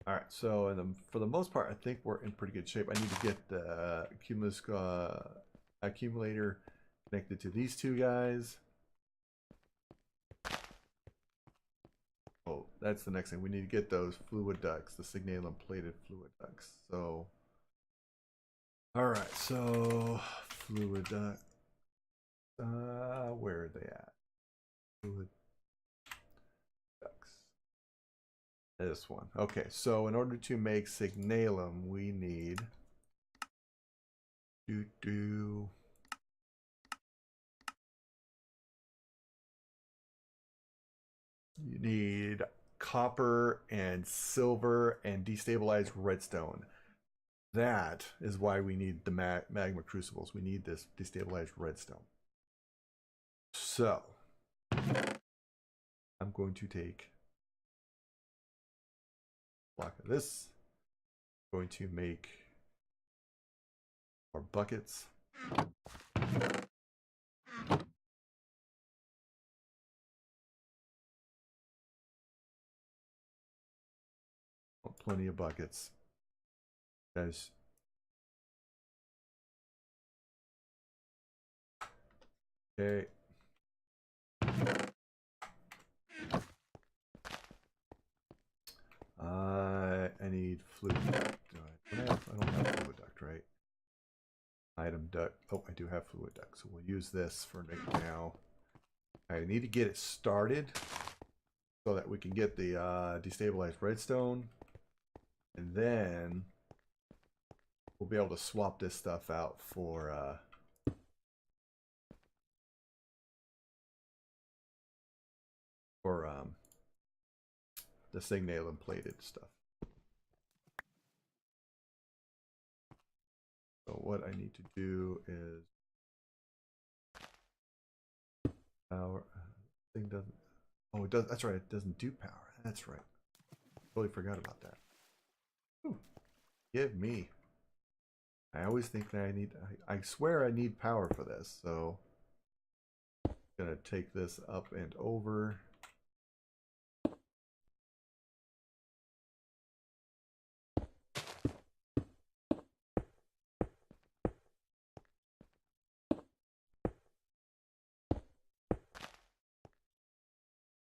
all right. So for the most part, I think we're in pretty good shape. I need to get the accumulator connected to these two guys. Oh, that's the next thing. We need to get those fluid ducts, the signalum plated fluid ducts. So, all right. So fluid duct. Where are they at? Fluid ducts. This one. Okay. So in order to make signalum, we need you need copper and silver and destabilized redstone. That is why we need the magma crucibles. We need this destabilized redstone. So I'm going to take a block of this. I'm going to make our buckets. Oh, plenty of buckets. Guys. Okay. I need fluid duct. I don't have fluid duct, right? Item duct. Oh, I do have fluid duct, so we'll use this for right now. I need to get it started so that we can get the destabilized redstone, and then we'll be able to swap this stuff out for or the signal plated stuff. So what I need to do is power thing doesn't. Oh, it does. That's right. It doesn't do power. That's right. Totally forgot about that. Ooh, give me. I always think that I need. I swear I need power for this. So I'm gonna take this up and over.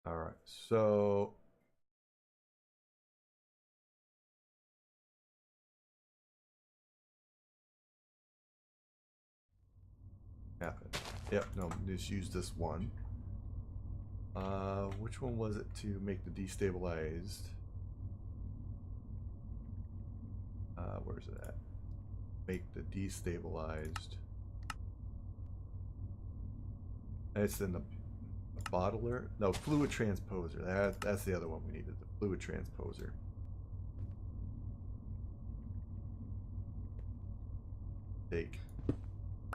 All right. So happened. Yep. No. Just use this one. Which one was it to make the destabilized? Where's it at? Make the destabilized. It's in the bottler. No, fluid transposer. That's the other one we needed. The fluid transposer. Take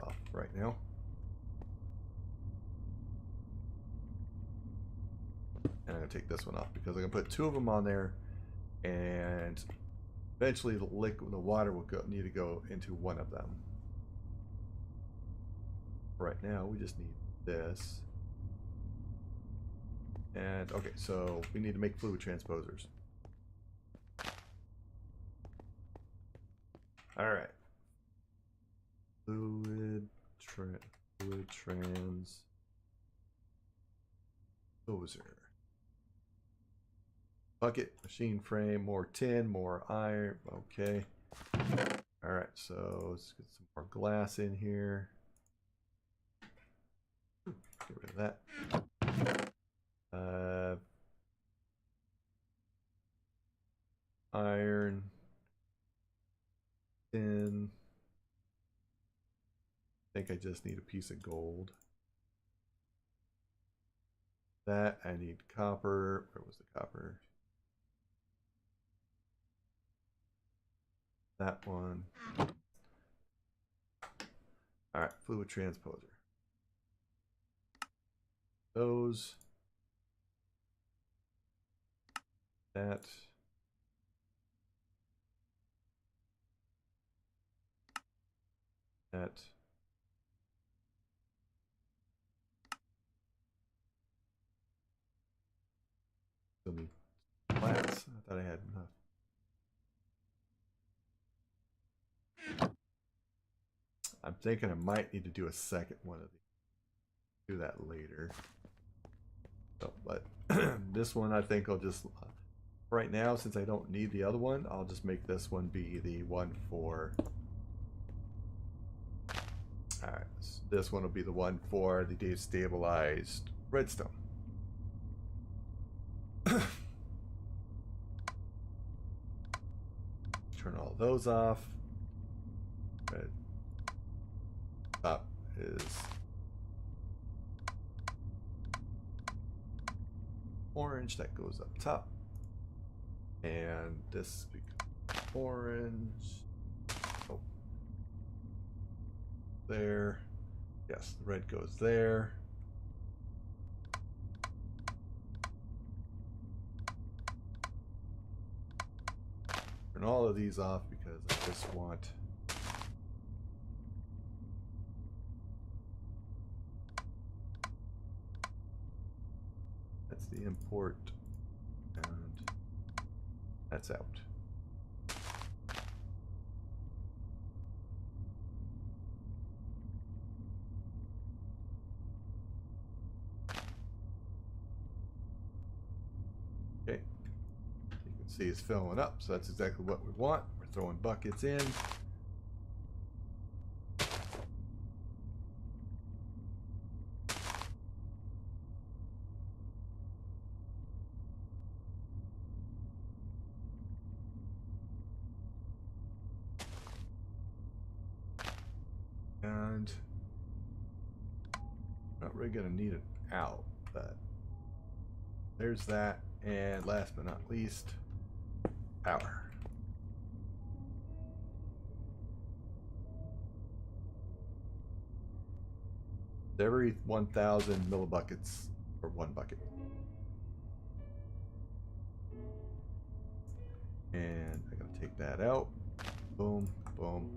off right now. And I'm gonna take this one off because I'm gonna put two of them on there, and eventually the water will need to go into one of them. Right now we just need this. And okay, so we need to make fluid transposers. All right. Fluid transposer. Bucket, machine frame, more tin, more iron. Okay. All right, so let's get some more glass in here. Get rid of that. Iron, tin. I think I just need a piece of gold. That I need copper. Where was the copper? That one. All right, fluid transposer. Those. That. That. Still need plants. I thought I had enough. I'm thinking I might need to do a second one of these. Do that later. So, but this one I think I'll just right now, since I don't need the other one, I'll just make this one be the one for. All right, so this one will be the one for the destabilized redstone. Turn all those off. Red top is orange, that goes up top, and this becomes orange. Oh, there. Yes, the red goes there. Turn all of these off because I just want that's the import, and that's out. Okay, you can see it's filling up, so that's exactly what we want. We're throwing buckets in. And not really gonna need it out, but There's that, and last but not least, power. Every 1,000 millibuckets for 1 bucket. And I gotta take that out. Boom, boom.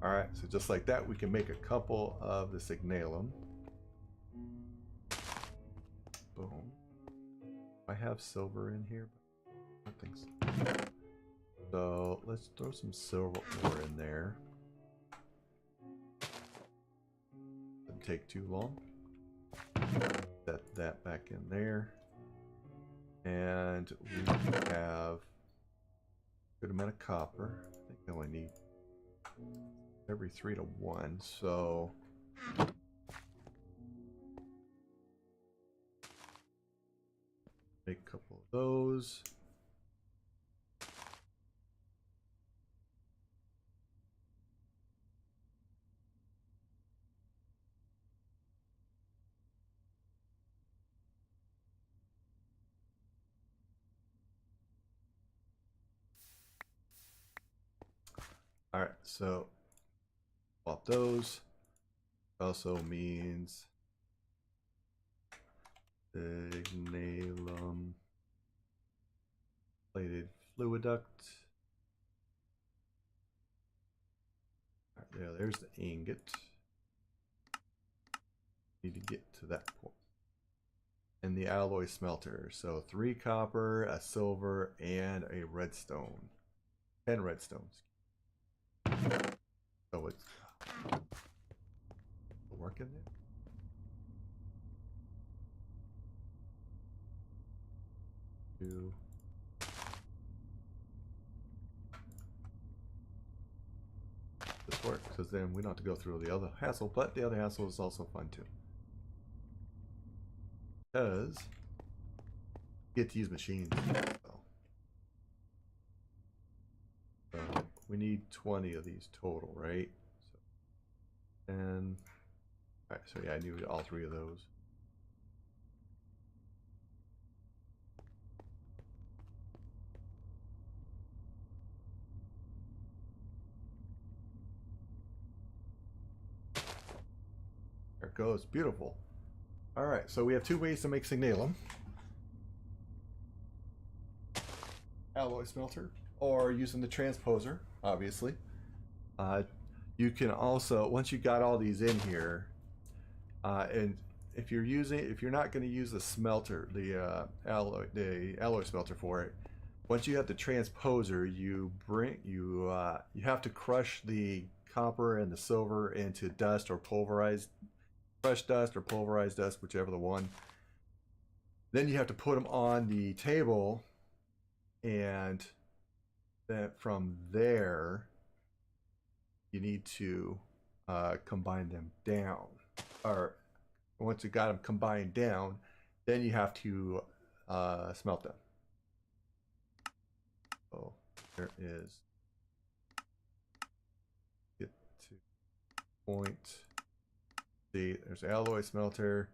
All right, so just like that, we can make a couple of the signalum. Boom. I have silver in here, but I don't think so. So let's throw some silver ore in there. Doesn't take too long. Set that back in there. And we have a good amount of copper. I think I only need every 3 to 1, so make a couple of those. All right, so swap those. Also means signalum plated fluid duct. All right, there's the ingot. Need to get to that point. And the alloy smelter. So 3 copper, a silver, and a redstone. 10 redstones. So it's working there. Two. This works because then we don't have to go through the other hassle, but the other hassle is also fun too. Because you get to use machines. So we need 20 of these total, right? So, and all right, so yeah, I need all 3 of those. There it goes, beautiful. All right, so we have 2 ways to make signalum. Alloy smelter, or using the transposer, obviously. You can also, once you got all these in here, and if you're not going to use the smelter, the alloy smelter for it, once you have the transposer, you have to crush the copper and the silver into dust or pulverized, crushed dust or pulverized dust, whichever the one. Then you have to put them on the table, and then from there you need to combine them down. Or once you got them combined down, then you have to smelt them. So there is, get to point. See, there's alloy smelter.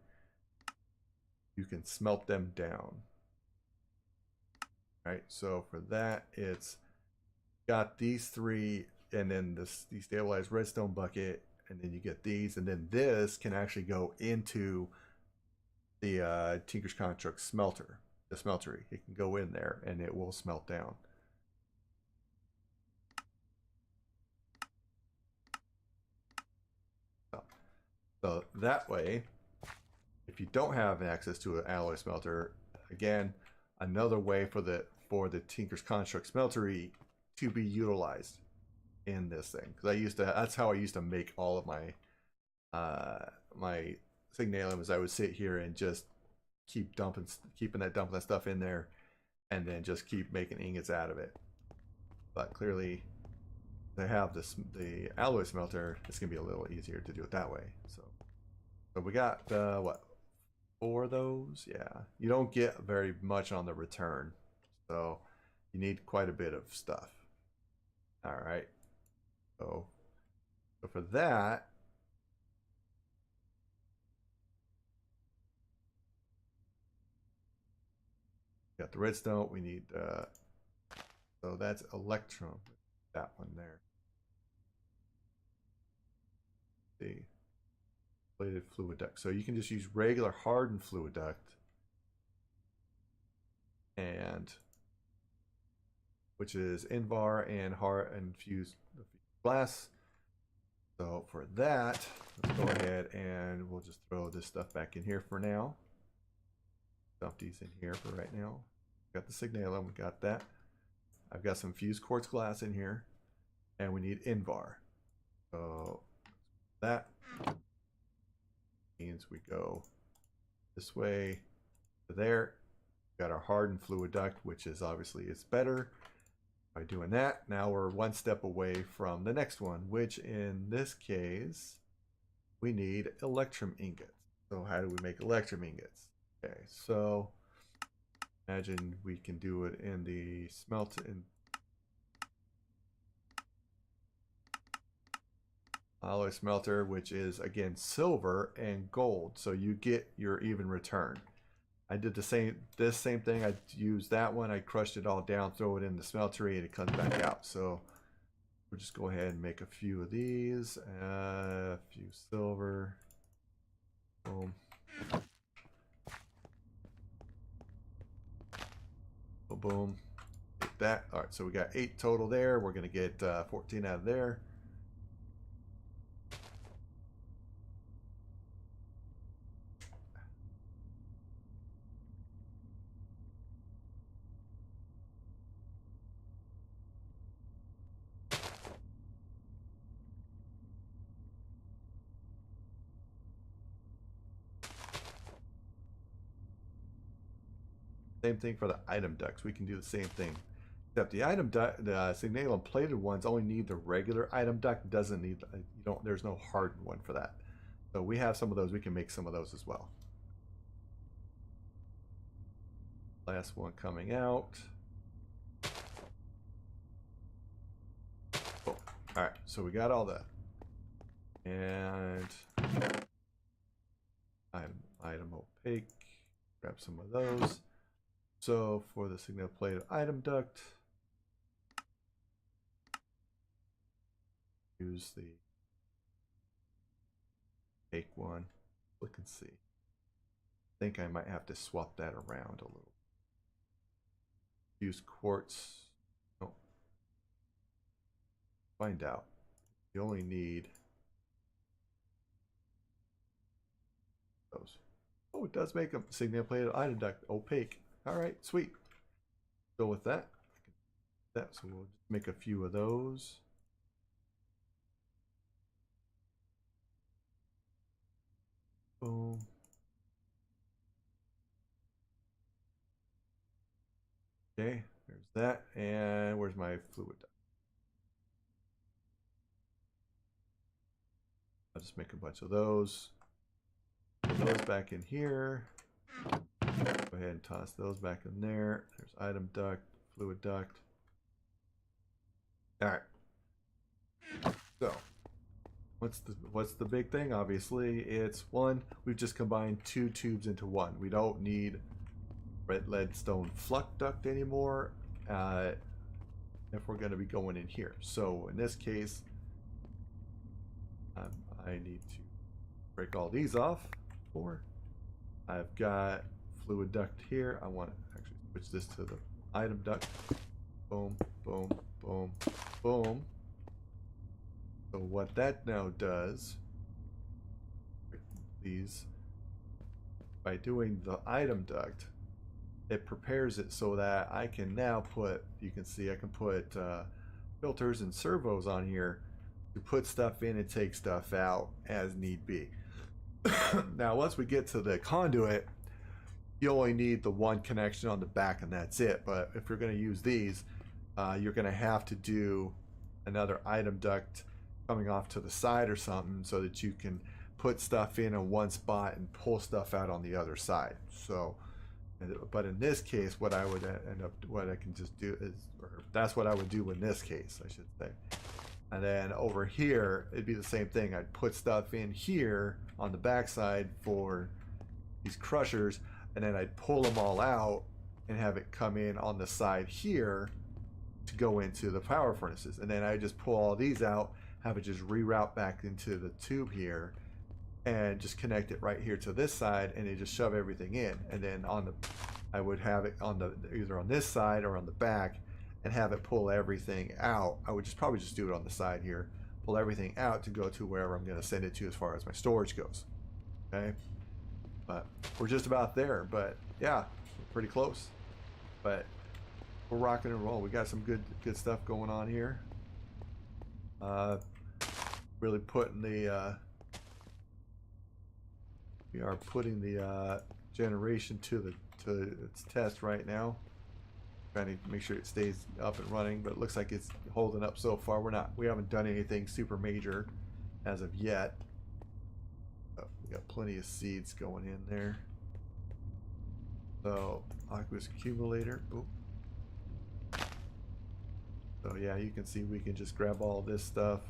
You can smelt them down. Right, so for that, it's got these 3, and then this the stabilized redstone bucket, and then you get these, and then this can actually go into the Tinker's Construct smelter, the smeltery. It can go in there, and it will smelt down. So that way, if you don't have access to an alloy smelter, again, another way for the Tinker's Construct smeltery to be utilized in this thing. Because that's how I used to make all of my my signalum. Is I would sit here and just keep dumping that stuff in there, and then just keep making ingots out of it. But clearly, to have the alloy smelter, it's gonna be a little easier to do it that way. So we got what, 4 of those? Yeah, you don't get very much on the return, so you need quite a bit of stuff. All right, so for that, got the redstone. We need so that's electrum. That one there. The plated fluid duct. So you can just use regular hardened fluid duct, and which is Invar and hard and fused glass. So for that, let's go ahead and we'll just throw this stuff back in here for now. Dump these in here for right now. Got the signalum, we got that. I've got some fused quartz glass in here, and we need Invar. So that means we go this way to there. We've got our hardened fluid duct, which is obviously it's better. By doing that, now we're one step away from the next one, which in this case, we need electrum ingots. So how do we make electrum ingots? Okay, so imagine we can do it in the alloy smelter, which is again silver and gold. So you get your even return. I did this same thing. I used that one. I crushed it all down, throw it in the smeltery, and it comes back out. So we'll just go ahead and make a few of these. A few silver. Boom. Boom, boom. Take that. All right, so we got 8 total there. We're going to get 14 out of there. Same thing for the item ducts. We can do the same thing. Except the item duct, the signalum plated ones only need the regular item duct. Doesn't need, there's no hardened one for that. So we have some of those. We can make some of those as well. Last one coming out. Cool. All right, so we got all that. And item opaque. Grab some of those. So for the signal plated item duct, use the opaque one. Look and see. I think I might have to swap that around a little. Use quartz. No. Find out. You only need those. Oh, it does make a signal plated item duct opaque. All right, sweet. Go with that. So we'll just make a few of those. Boom. Okay, there's that. And where's my fluid duct? I'll just make a bunch of those. Put those back in here. Go ahead and toss those back in there. There's item duct, fluid duct. All right. So, what's the big thing? Obviously, it's one. We've just combined 2 tubes into one. We don't need red leadstone flux duct anymore if we're going to be going in here. So in this case, I need to break all these off. I've got fluid duct here. I want to actually switch this to the item duct. Boom, boom, boom, boom. So what that now does, these, by doing the item duct, it prepares it so that I can now put, you can see I can put filters and servos on here to put stuff in and take stuff out as need be. Now once we get to the conduit, you only need the one connection on the back and that's it. But if you're going to use these, you're going to have to do another item duct coming off to the side or something so that you can put stuff in on one spot and pull stuff out on the other side. So, but in this case, what I would what I can just do is, or that's what I would do in this case, I should say. And then over here, it'd be the same thing. I'd put stuff in here on the backside for these crushers, and then I'd pull them all out and have it come in on the side here to go into the power furnaces. And then I just pull all these out, have it just reroute back into the tube here, and just connect it right here to this side, and then just shove everything in. And then on the, I would have it on the, either on this side or on the back, and have it pull everything out. I would just probably just do it on the side here, pull everything out to go to wherever I'm going to send it to as far as my storage goes. Okay, but we're just about there. But yeah, we're pretty close. But we're rocking and rolling. We got some good stuff going on here. Really putting the we are putting the generation to its test right now. Trying to make sure it stays up and running, but it looks like it's holding up so far. We haven't done anything super major as of yet. Oh, we got plenty of seeds going in there. So aqueous accumulator. Oop. So yeah, you can see we can just grab all this stuff.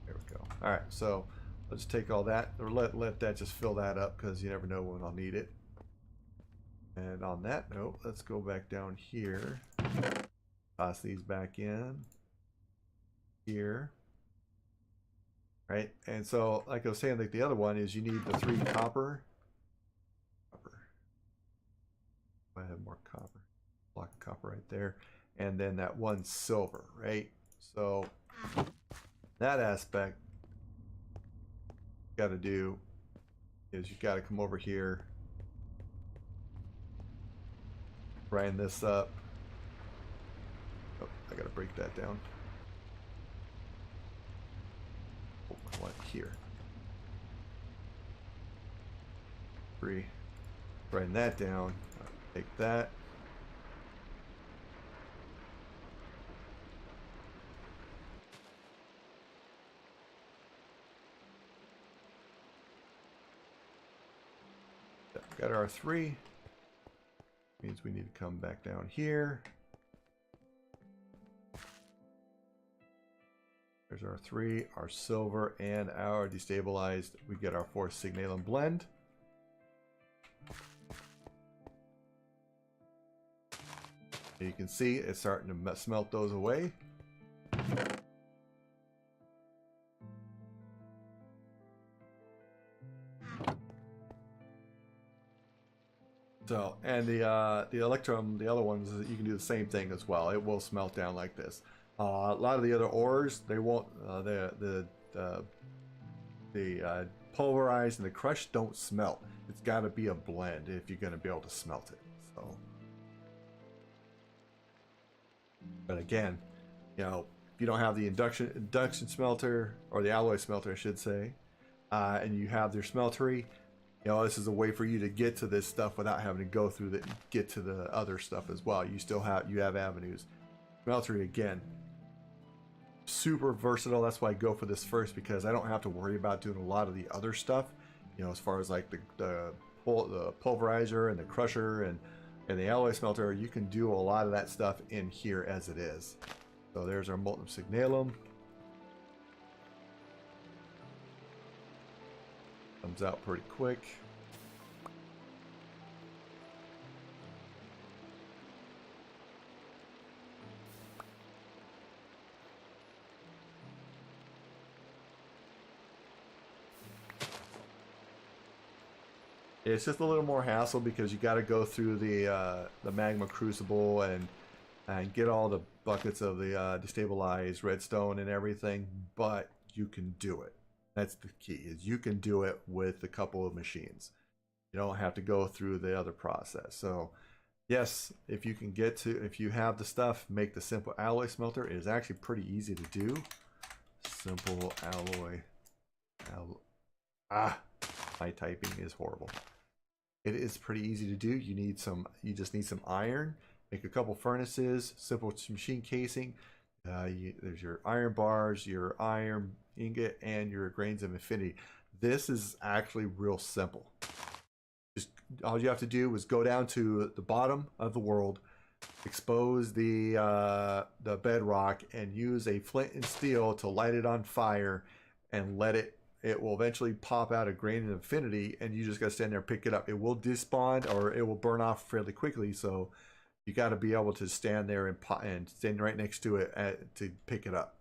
There we go. All right, so let's take all that, or let that just fill that up, because you never know when I'll need it. And on that note, let's go back down here. Toss these back in here. Right, and so like I was saying, like the other one is you need the 3 copper. I have more copper. Block of copper right there, and then that 1 silver, right? So that aspect you got to do is you got to come over here, grind this up. Oh, I got to break that down. Oh, I want it here. 3. Grind that down. Take that. Got our 3. Means we need to come back down here. There's our 3, our silver, and our destabilized. We get our 4 signalum blend. And you can see it's starting to smelt those away. So, and the electrum, the other ones, you can do the same thing as well. It will smelt down like this. A lot of the other ores, they won't. The pulverized and the crushed don't smelt. It's got to be a blend if you're going to be able to smelt it. So, but again, you know, if you don't have the induction smelter, or the alloy smelter, I should say, and you have their smeltery. You know, this is a way for you to get to this stuff without having to go through get to the other stuff as well. You have avenues. Smeltery, again, super versatile. That's why I go for this first, because I don't have to worry about doing a lot of the other stuff. You know, as far as like the pulverizer and the crusher and the alloy smelter, you can do a lot of that stuff in here as it is. So there's our molten signalum. Comes out pretty quick. It's just a little more hassle because you got to go through the Magma Crucible and get all the buckets of the destabilized redstone and everything, but you can do it. That's the key, is you can do it with a couple of machines. You don't have to go through the other process. So yes, if you have the stuff, make the simple alloy smelter. It is actually pretty easy to do. Simple alloy. My typing is horrible. It is pretty easy to do. You just need some iron. Make a couple furnaces, simple machine casing. There's your iron bars, your iron ingot, and your grains of infinity. This is actually real simple. Just all you have to do is go down to the bottom of the world, expose the bedrock, and use a flint and steel to light it on fire, and let it it will eventually pop out a grain of infinity, and you just got to stand there and pick it up. It will despawn, or it will burn off fairly quickly, so you got to be able to stand there and stand right next to it to pick it up.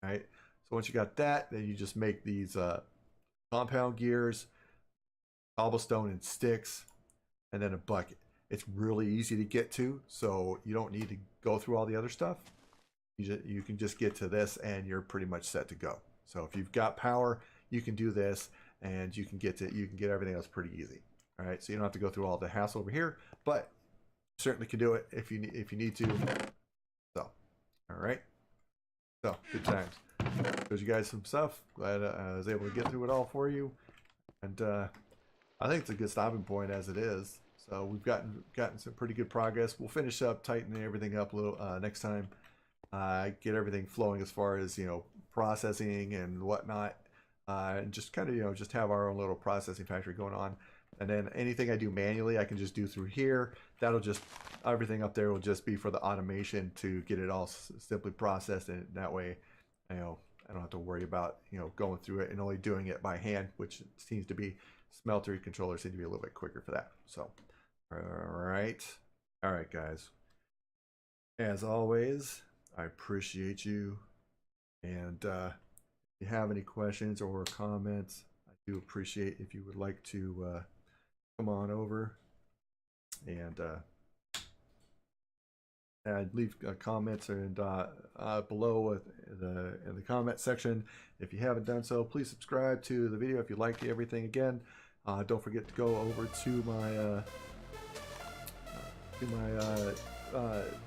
All right. So once you got that, then you just make these compound gears, cobblestone and sticks, and then a bucket. It's really easy to get to, so you don't need to go through all the other stuff. You can just get to this and you're pretty much set to go. So if you've got power, you can do this, and you can get everything else pretty easy. All right, so you don't have to go through all the hassle over here, but you certainly can do it if you need to. So, all right. So good times. Shows you guys some stuff. Glad I was able to get through it all for you, and I think it's a good stopping point as it is. So we've gotten some pretty good progress. We'll finish up tightening everything up a little next time. Get everything flowing as far as processing and whatnot, and just kind of just have our own little processing factory going on. And then anything I do manually, I can just do through here. That'll just, everything up there will just be for the automation to get it all simply processed, and that way, I don't have to worry about going through it and only doing it by hand, which seems to be, smelter controllers seem to be a little bit quicker for that. So, all right, guys. As always, I appreciate you, and if you have any questions or comments, I do appreciate if you would like to come on over and leave comments and below in the comment section. If you haven't done so, please subscribe to the video if you like everything. Again, don't forget to go over to my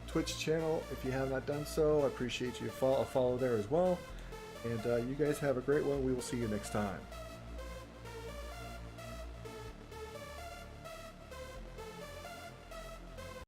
Twitch channel if you have not done so. I appreciate you follow there as well. And you guys have a great one. We will see you next time.